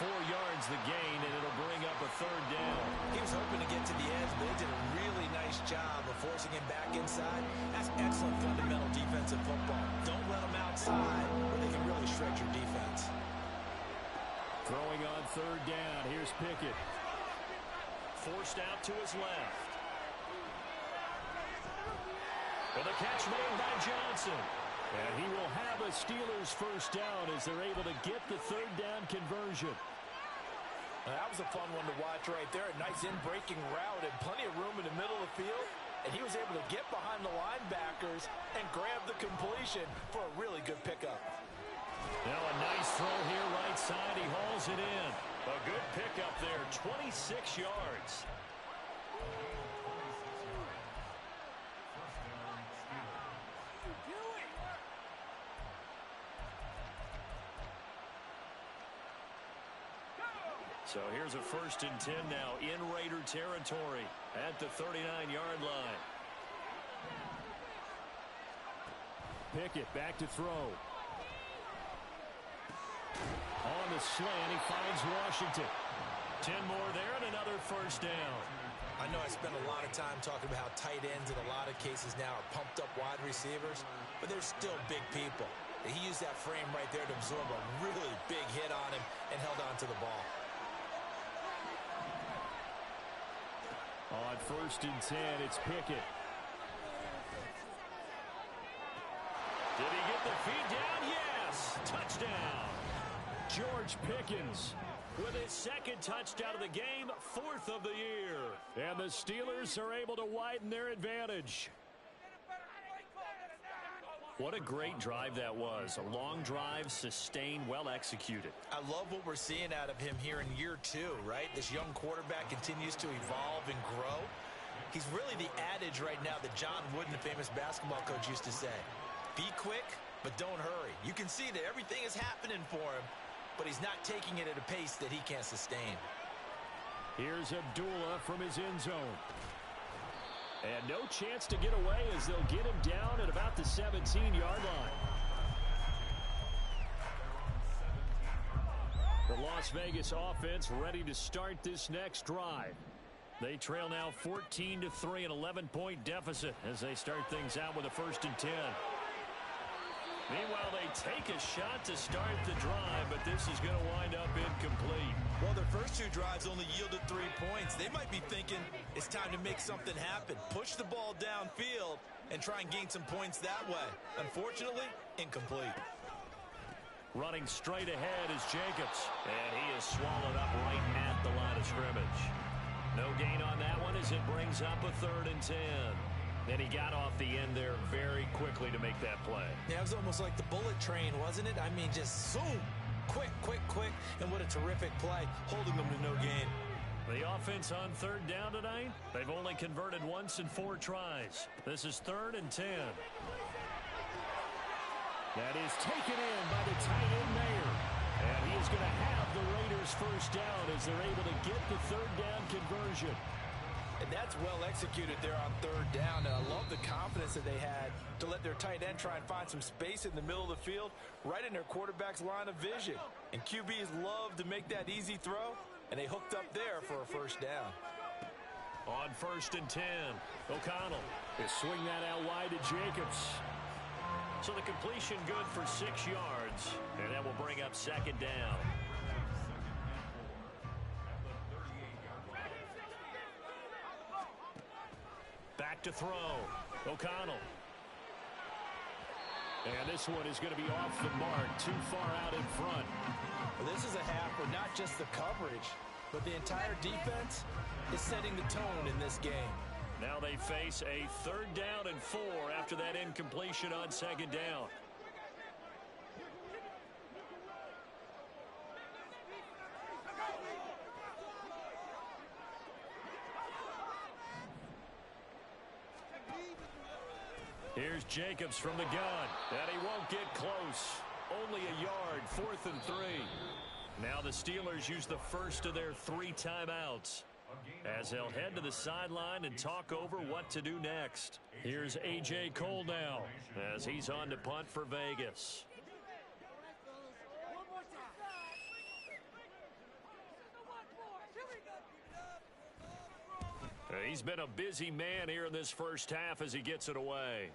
4 yards the gain, and it'll bring up a 3rd down. He was hoping to get to the edge, but they did a really nice job of forcing him back inside. That's excellent fundamental defensive football. Don't let them outside where they can really stretch your defense. Throwing on 3rd down. Here's Pickett. Forced out to his left. And the catch made by Johnson. And he will have a Steelers first down as they're able to get the 3rd down conversion. That was a fun one to watch right there. A nice in-breaking route and plenty of room in the middle of the field. And he was able to get behind the linebackers and grab the completion for a really good pickup. Now a nice throw here right side. He hauls it in. A good pickup there, 26 yards. So here's a 1st and 10 now in Raider territory at the 39-yard line. Pickett back to throw. On the slant, he finds Washington. 10 more there and another first down. I know I spent a lot of time talking about how tight ends in a lot of cases now are pumped up wide receivers, but they're still big people. He used that frame right there to absorb a really big hit on him and held on to the ball. On 1st and 10, it's Pickett. Did he get the feed down? Yes! Touchdown! George Pickens with his 2nd touchdown of the game, 4th of the year. And the Steelers are able to widen their advantage. What a great drive that was. A long drive, sustained, well executed. I love what we're seeing out of him here in year 2, right? This young quarterback continues to evolve and grow. He's really the adage right now that John Wooden, the famous basketball coach, used to say. Be quick, but don't hurry. You can see that everything is happening for him, but he's not taking it at a pace that he can't sustain. Here's Abdullah from his end zone. And no chance to get away as they'll get him down at about the 17-yard line. The Las Vegas offense ready to start this next drive. They trail now 14-3, an 11-point deficit as they start things out with a 1st and 10. Meanwhile, they take a shot to start the drive, but this is going to wind up incomplete. Well, their first 2 drives only yielded 3 points. They might be thinking it's time to make something happen. Push the ball downfield and try and gain some points that way. Unfortunately, incomplete. Running straight ahead is Jacobs, and he is swallowed up right at the line of scrimmage. No gain on that one as it brings up a 3rd and 10. And he got off the end there very quickly to make that play. Yeah, it was almost like the bullet train, wasn't it? I mean, just zoom. Quick, quick, quick. And what a terrific play, holding them to no gain. The offense on 3rd down tonight, they've only converted once in 4 tries. This is 3rd and 10. That is taken in by the tight end Mayer. And he is going to have the Raiders' 1st down as they're able to get the 3rd down conversion. And that's well executed there on 3rd down. And I love the confidence that they had to let their tight end try and find some space in the middle of the field, right in their quarterback's line of vision. And QBs love to make that easy throw, and they hooked up there for a 1st down. On 1st and 10, O'Connell is swing that out wide to Jacobs. So the completion good for 6 yards, and that will bring up 2nd down. Back to throw. O'Connell. And this one is going to be off the mark, too far out in front. Well, this is a half where not just the coverage, but the entire defense is setting the tone in this game. Now they face a 3rd down and 4 after that incompletion on 2nd down. Here's Jacobs from the gun, and he won't get close. Only a yard, 4th and 3. Now the Steelers use the first of their 3 timeouts as they'll head to the sideline and talk over what to do next. Here's A.J. Cole now as he's on to punt for Vegas. He's been a busy man here in this 1st half as he gets it away.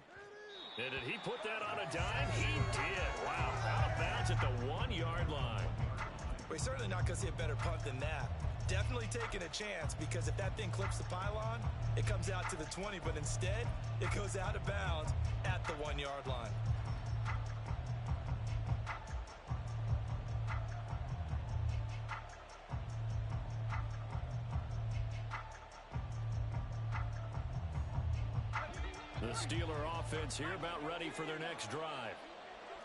And did he put that on a dime? He did. Wow, out of bounds at the 1-yard line. Well, he's certainly not going to see a better punt than that. Definitely taking a chance, because if that thing clips the pylon, it comes out to the 20, but instead, it goes out of bounds at the 1-yard line. The Steeler offense here about ready for their next drive.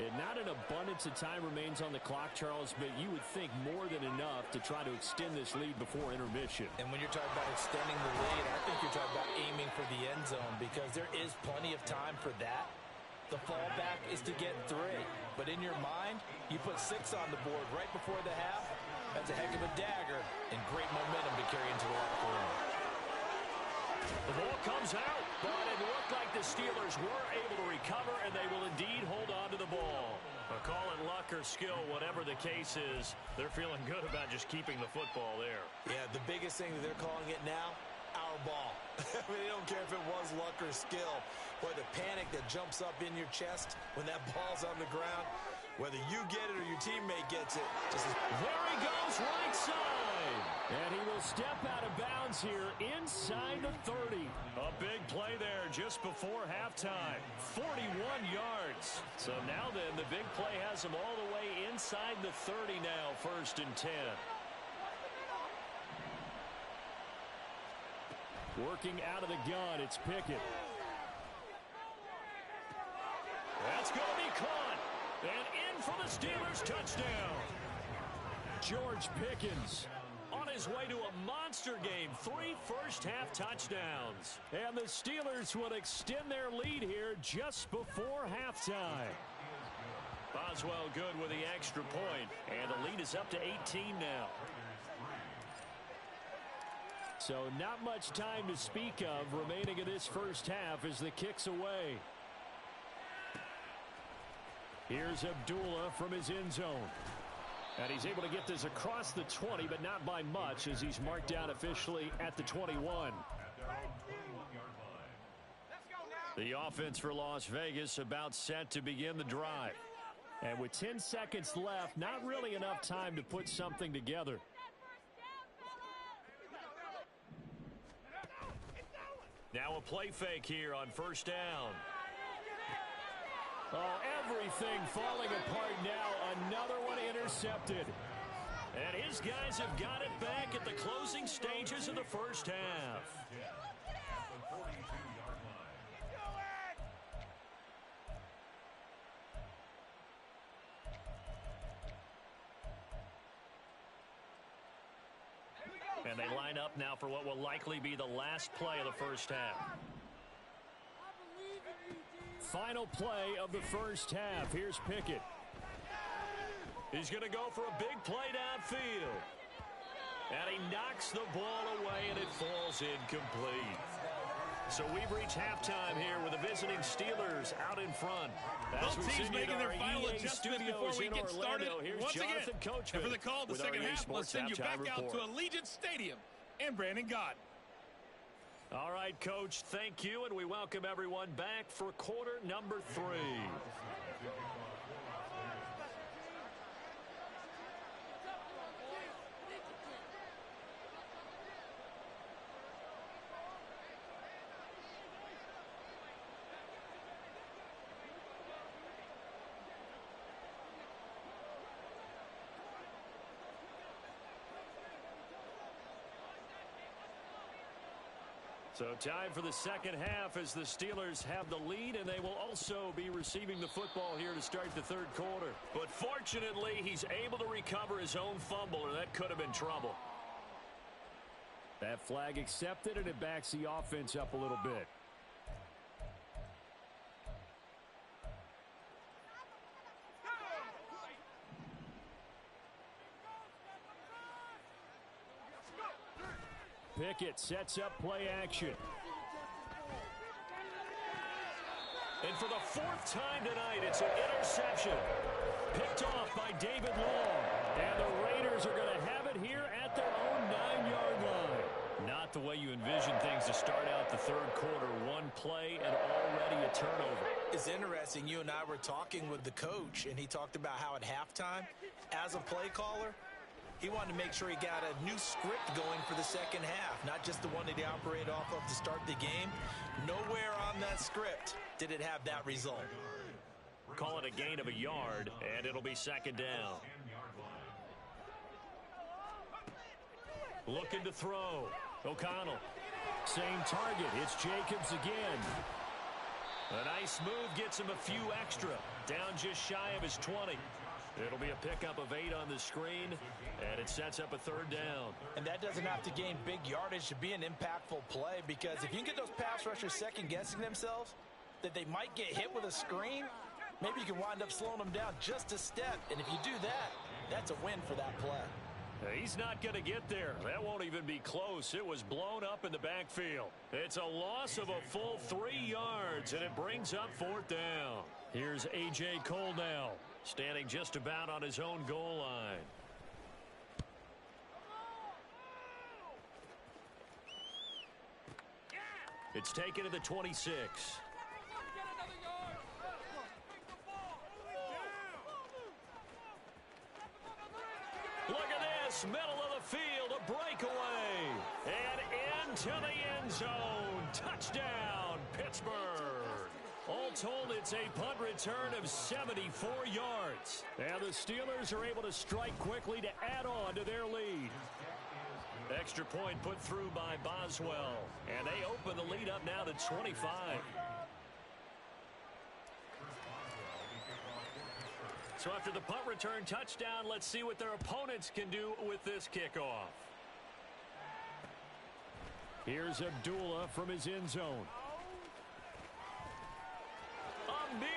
And not an abundance of time remains on the clock, Charles, but you would think more than enough to try to extend this lead before intermission. And when you're talking about extending the lead, I think you're talking about aiming for the end zone, because there is plenty of time for that. The fallback is to get 3. But in your mind, you put 6 on the board right before the half. That's a heck of a dagger and great momentum to carry into the locker room. The ball comes out, but it looked like the Steelers were able to recover, and they will indeed hold on to the ball. Call it luck or skill, whatever the case is, they're feeling good about just keeping the football there. Yeah, the biggest thing that they're calling it now, our ball. I mean, they don't care if it was luck or skill. Boy, the panic that jumps up in your chest when that ball's on the ground, whether you get it or your teammate gets it. There he goes, right side. And he will step out of bounds here inside the 30. A big play there just before halftime. 41 yards. So now then, the big play has him all the way inside the 30 now, 1st and 10. Working out of the gun, it's Pickett. That's going to be caught. And in for the Steelers touchdown. George Pickens on his way to a monster game. 3 first-half touchdowns. And the Steelers will extend their lead here just before halftime. Boswell good with the extra point, and the lead is up to 18 now. So not much time to speak of remaining in this first half as the kick's away. Here's Abdullah from his end zone. And he's able to get this across the 20, but not by much as he's marked down officially at the 21. The offense for Las Vegas about set to begin the drive. And with 10 seconds left, not really enough time to put something together. Now a play fake here on first down. Oh, everything falling apart now. Another one intercepted. And his guys have got it back at the closing stages of the first half. And they line up now for what will likely be the last play of the first half. Final play of the first half. Here's Pickett. He's going to go for a big play downfield. And he knocks the ball away, and it falls incomplete. So we've reached halftime here with the visiting Steelers out in front. Both teams making their final adjustments before we get started. Once again, and for the call of the second half, let's send you back out to Allegiant Stadium and Brandon Gott. All right, Coach, thank you, and we welcome everyone back for quarter number 3. So time for the second half as the Steelers have the lead, and they will also be receiving the football here to start the third quarter. But fortunately, he's able to recover his own fumble, or that could have been trouble. That flag accepted, and it backs the offense up a little bit. Pickett sets up play action. And for the 4th time tonight, it's an interception. Picked off by David Long. And the Raiders are going to have it here at their own 9-yard line. Not the way you envision things to start out the third quarter. One play and already a turnover. It's interesting. You and I were talking with the coach, and he talked about how at halftime, as a play caller, he wanted to make sure he got a new script going for the second half, not just the one that he operated off of to start the game. Nowhere on that script did it have that result. Call it a gain of a yard, and it'll be second down. Looking to throw. O'Connell. Same target. It's Jacobs again. A nice move gets him a few extra. Down just shy of his 20. It'll be a pickup of 8 on the screen, and it sets up a third down. And that doesn't have to gain big yardage to be an impactful play, because if you can get those pass rushers second-guessing themselves, that they might get hit with a screen, maybe you can wind up slowing them down just a step. And if you do that, that's a win for that play. He's not going to get there. That won't even be close. It was blown up in the backfield. It's a loss of a full 3 yards, and it brings up 4th down. Here's A.J. Cole now, standing just about on his own goal line. It's taken to the 26. Look at this, middle of the field, a breakaway. And into the end zone. Touchdown, Pittsburgh. All told, it's a punt return of 74 yards. And the Steelers are able to strike quickly to add on to their lead. Extra point put through by Boswell. And they open the lead up now to 25. So after the punt return touchdown, let's see what their opponents can do with this kickoff. Here's Abdullah from his end zone. Amir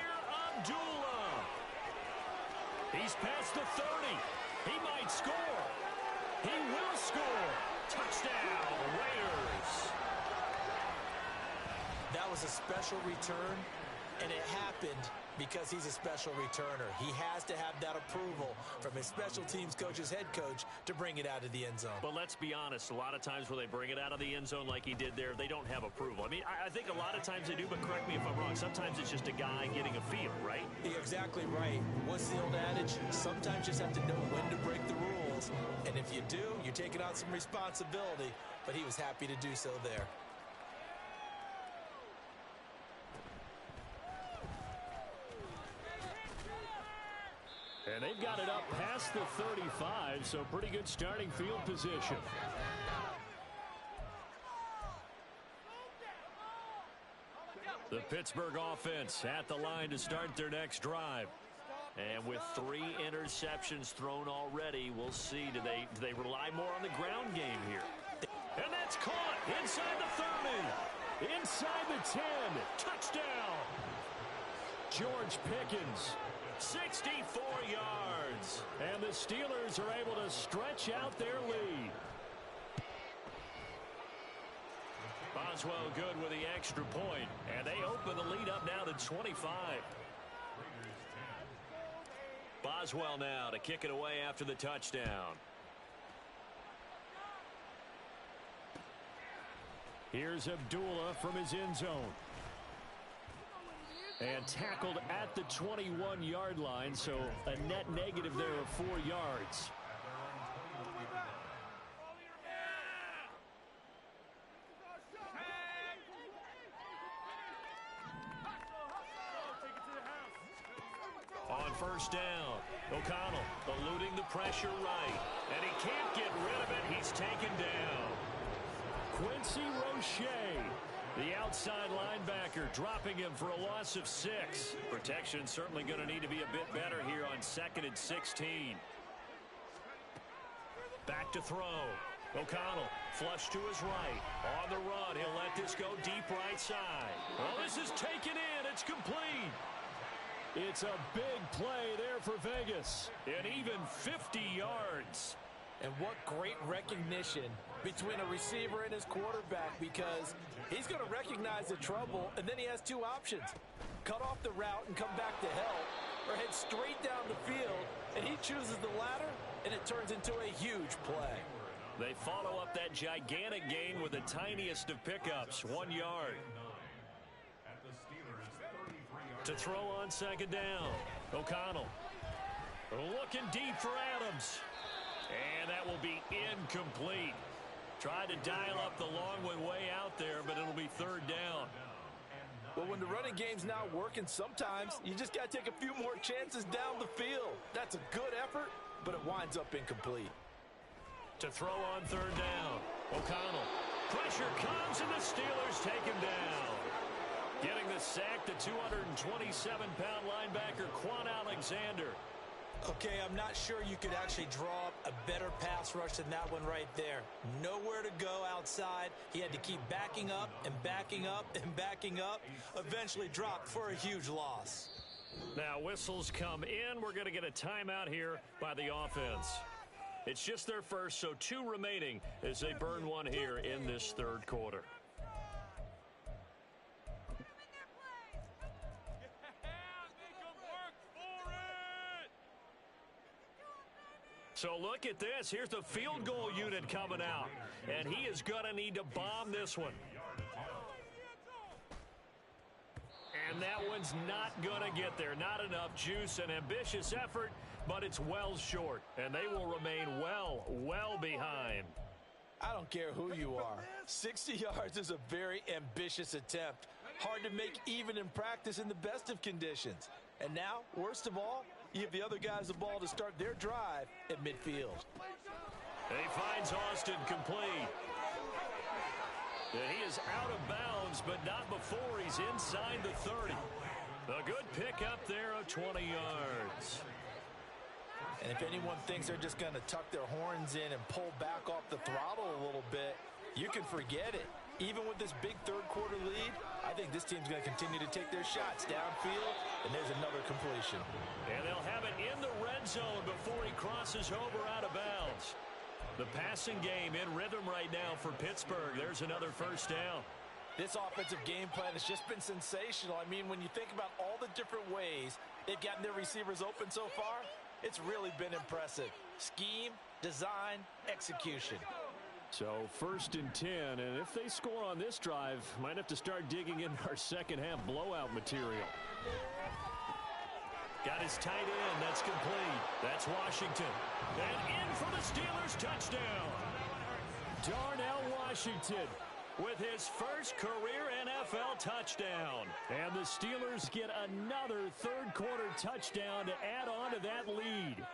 Abdullah. He's past the 30. He might score. He will score. Touchdown, Raiders. That was a special return, and it happened because he's a special returner. He has to have that approval from his special teams coach's head coach to bring it out of the end zone. But let's be honest, a lot of times when they bring it out of the end zone like he did there, they don't have approval. I mean, I think a lot of times they do, but correct me if I'm wrong. Sometimes it's just a guy getting a feel, right? You're exactly right. What's the old adage? Sometimes you just have to know when to break the rules. And if you do, you're taking on some responsibility. But he was happy to do so there. And they've got it up past the 35, so pretty good starting field position. The Pittsburgh offense at the line to start their next drive. And with 3 interceptions thrown already, we'll see, do they rely more on the ground game here? And that's caught inside the 30, inside the 10, touchdown. George Pickens, 64 yards. And the Steelers are able to stretch out their lead. Boswell good with the extra point, and they open the lead up now to 25. Boswell now to kick it away after the touchdown. Here's Abdullah from his end zone. And tackled at the 21-yard line, so a net negative there of 4 yards. On first down, O'Connell eluding the pressure right, and he can't get rid of it. He's taken down. Quincy Roche, the outside linebacker, dropping him for a loss of 6. Protection certainly going to need to be a bit better here on 2nd and 16. Back to throw. O'Connell flush to his right. On the run, he'll let this go deep right side. Well, this is taken in. It's complete. It's a big play there for Vegas. And even 50 yards. And what great recognition between a receiver and his quarterback, because he's going to recognize the trouble, and then he has 2 options. Cut off the route and come back to help, or head straight down the field, and he chooses the latter, and it turns into a huge play. They follow up that gigantic gain with the tiniest of pickups, 1 yard. To throw on 2nd down, O'Connell looking deep for Adams. And that will be incomplete. Tried to dial up the long one way out there, but it'll be 3rd down. Well, when the running game's not working, sometimes you just got to take a few more chances down the field. That's a good effort, but it winds up incomplete. To throw on 3rd down, O'Connell. Pressure comes, and the Steelers take him down. Getting the sack, the 227-pound linebacker, Quan Alexander. Okay, I'm not sure you could actually draw up a better pass rush than that one right there. Nowhere to go outside. He had to keep backing up and backing up and backing up. Eventually dropped for a huge loss. Now whistles come in. We're going to get a timeout here by the offense. It's just their first, so 2 remaining as they burn one here in this 3rd quarter. So look at this. Here's the field goal unit coming out. And he is going to need to bomb this one. And that one's not going to get there. Not enough juice. An ambitious effort, but it's well short. And they will remain well behind. I don't care who you are. 60 yards is a very ambitious attempt. Hard to make even in practice in the best of conditions. And now, worst of all, you give the other guys the ball to start their drive at midfield. And he finds Austin complete. And he is out of bounds, but not before he's inside the 30. A good pickup there of 20 yards. And if anyone thinks they're just going to tuck their horns in and pull back off the throttle a little bit, You can forget it. Even with this big third-quarter lead, I think this team's going to continue to take their shots downfield, and there's another completion. And they'll have it in the red zone before he crosses over out of bounds. The passing game in rhythm right now for Pittsburgh. There's another first down. This offensive game plan has just been sensational. I mean, when you think about all the different ways they've gotten their receivers open so far, it's really been impressive. Scheme, design, execution. So 1st and 10, and if they score on this drive, might have to start digging in our second half blowout material. Got his tight end. That's complete. That's Washington. And in for the Steelers touchdown. Darnell Washington with his first career NFL touchdown. And the Steelers get another third-quarter touchdown to add on to that lead.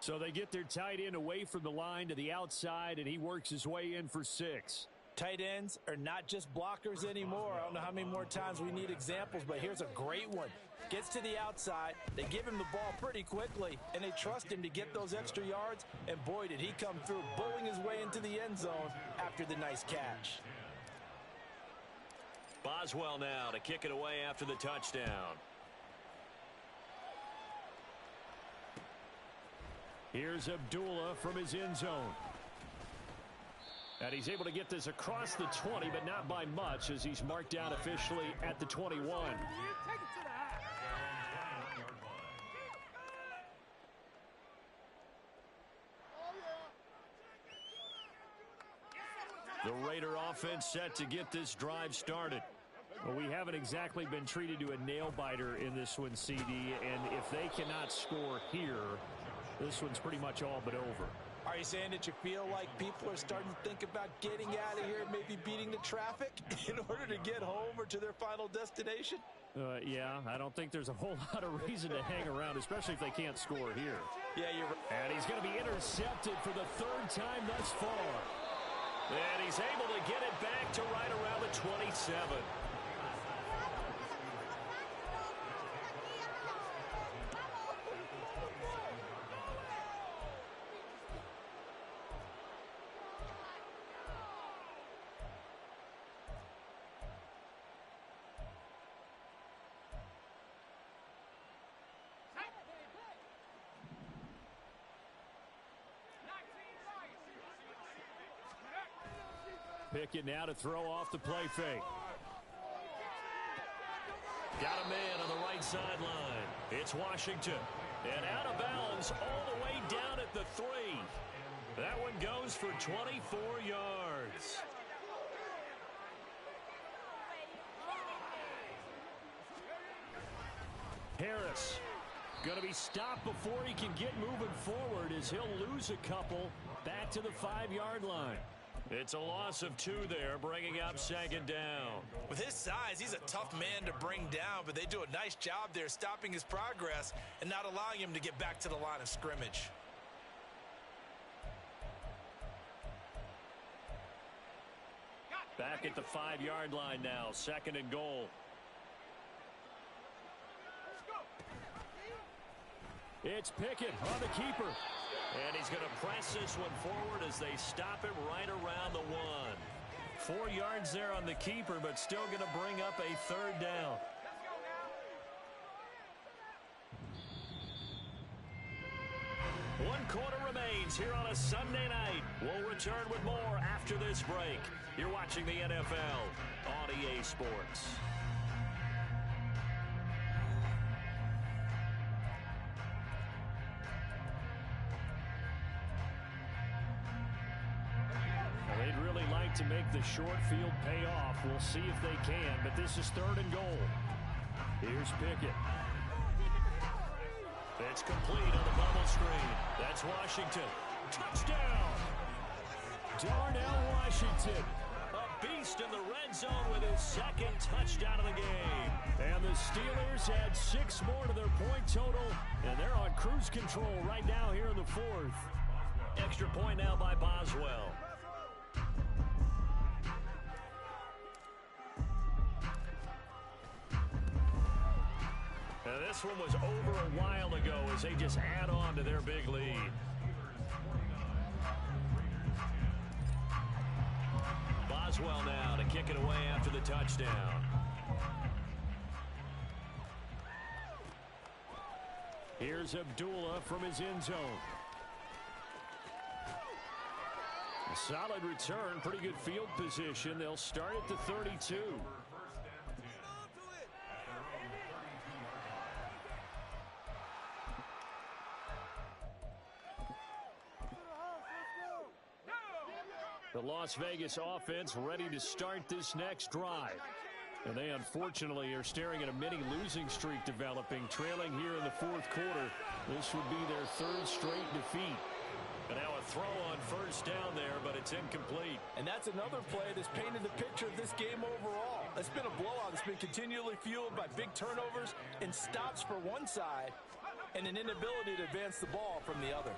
So they get their tight end away from the line to the outside, and he works his way in for 6. Tight ends are not just blockers anymore. I don't know how many more times we need examples, but here's a great one. Gets to the outside, they give him the ball pretty quickly, and they trust him to get those extra yards, and boy, did he come through, bowling his way into the end zone after the nice catch. Boswell now to kick it away after the touchdown. Here's Abdullah from his end zone. And he's able to get this across the 20, but not by much, as he's marked down officially at the 21. The Raider offense set to get this drive started. Well, we haven't exactly been treated to a nail-biter in this one, CD, and if they cannot score here, this one's pretty much all but over. Are you saying that you feel like people are starting to think about getting out of here, maybe beating the traffic in order to get home or to their final destination? Yeah, I don't think there's a whole lot of reason to hang around, especially if they can't score here. Yeah, you're right. And he's going to be intercepted for the 3rd time thus far. And he's able to get it back to right around the 27. Pickett now to throw off the play fake. Got a man on the right sideline. It's Washington. And out of bounds all the way down at the 3. That one goes for 24 yards. Harris going to be stopped before he can get moving forward, as he'll lose a couple back to the 5-yard line. It's a loss of 2 there, bringing up 2nd down. With his size, he's a tough man to bring down, but they do a nice job there stopping his progress and not allowing him to get back to the line of scrimmage. Back at the 5-yard line now, 2nd and goal. It's Pickett on the keeper. And he's going to press this one forward as they stop him right around the 1. 4 yards there on the keeper, but still going to bring up a 3rd down. One quarter remains here on a Sunday night. We'll return with more after this break. You're watching the NFL on EA Sports. They'd really like to make the short field pay off. We'll see if they can, but this is 3rd and goal. Here's Pickett. It's complete on the bubble screen. That's Washington. Touchdown! Darnell Washington. A beast in the red zone with his 2nd touchdown of the game. And the Steelers add 6 more to their point total, and they're on cruise control right now here in the 4th. Extra point now by Boswell. Now this one was over a while ago as they just add on to their big lead. Boswell now to kick it away after the touchdown. Here's Abdullah from his end zone. A solid return, pretty good field position. They'll start at the 32. The Las Vegas offense ready to start this next drive. And they unfortunately are staring at a mini losing streak developing, trailing here in the fourth quarter. This would be their third straight defeat. And now a throw on first down there, but it's incomplete. And that's another play that's painted the picture of this game overall. It's been a blowout that's been continually fueled by big turnovers and stops for one side and an inability to advance the ball from the other.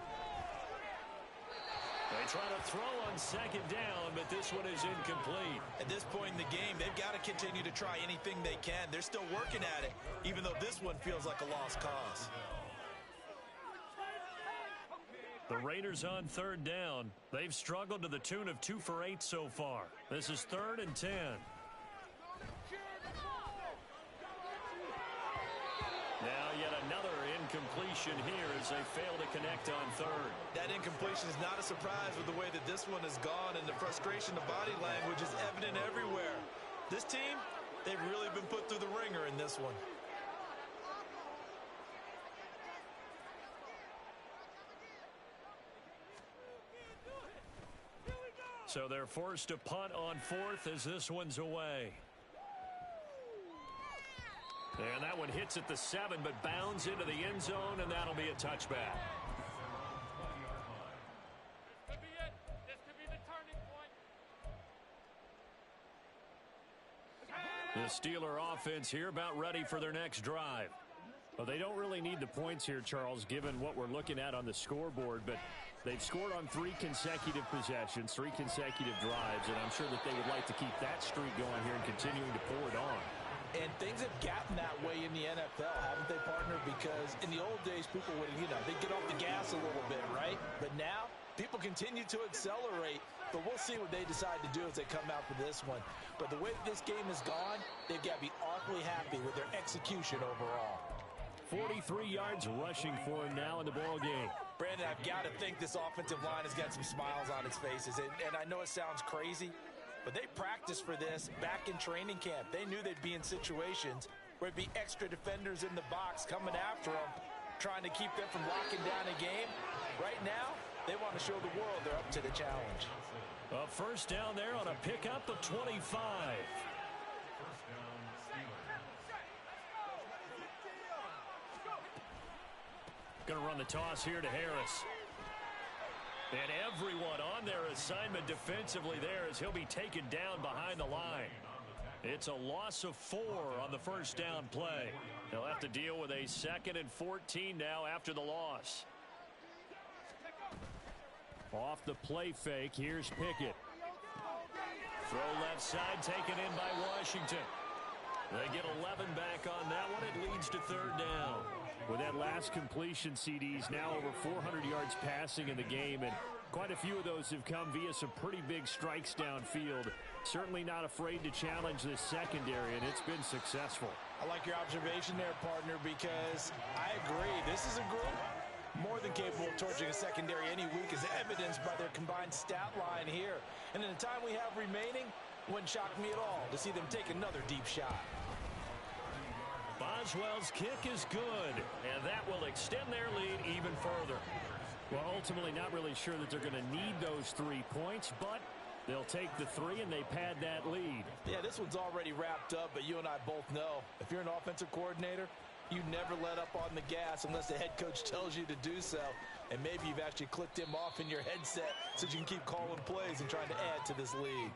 They try to throw on second down, but this one is incomplete. At this point in the game, they've got to continue to try anything they can. They're still working at it, even though this one feels like a lost cause. The Raiders on third down. They've struggled to the tune of 2 for 8 so far. This is 3rd and 10. Now yet another incompletion here as they fail to connect on third. That incompletion is not a surprise with the way that this one has gone, and the frustration of body language is evident everywhere. This team, they've really been put through the ringer in this one. So they're forced to punt on 4th as this one's away. And that one hits at the 7, but bounds into the end zone, and that'll be a touchback. This could be it. This could be the turning point. The Steeler offense here about ready for their next drive. Well, they don't really need the points here, Charles, given what we're looking at on the scoreboard, but they've scored on 3 consecutive possessions, 3 consecutive drives, and I'm sure that they would like to keep that streak going here and continuing to pull it on. And things have gotten that way in the NFL, haven't they, partner? Because in the old days, people would, they'd get off the gas a little bit, right? But now, people continue to accelerate. But we'll see what they decide to do as they come out for this one. But the way this game has gone, they've got to be awfully happy with their execution overall. 43 yards rushing for him now in the ball game. Brandon, I've got to think this offensive line has got some smiles on its faces. And I know it sounds crazy, but they practiced for this back in training camp. They knew they'd be in situations where it'd be extra defenders in the box coming after them, trying to keep them from locking down a game. Right now, they want to show the world they're up to the challenge. A first down there on a pickup of 25. Going to run the toss here to Harris. And everyone on their assignment defensively there as he'll be taken down behind the line. It's a loss of 4 on the first down play. They'll have to deal with a 2nd and 14 now after the loss. Off the play fake, here's Pickett. Throw left side, taken in by Washington. They get 11 back on that one. It leads to 3rd down. With that last completion, CD's now over 400 yards passing in the game, and quite a few of those have come via some pretty big strikes downfield. Certainly not afraid to challenge this secondary, and it's been successful. I like your observation there, partner, because I agree. This is a group more than capable of torching a secondary any week, as evidenced by their combined stat line here. And in the time we have remaining, it wouldn't shock me at all to see them take another deep shot. Boswell's kick is good, and that will extend their lead even further. Well, ultimately not really sure that they're going to need those 3 points, but they'll take the 3 and they pad that lead. Yeah, this one's already wrapped up, but you and I both know if you're an offensive coordinator, you never let up on the gas unless the head coach tells you to do so. And maybe you've actually clicked him off in your headset so you can keep calling plays and trying to add to this lead.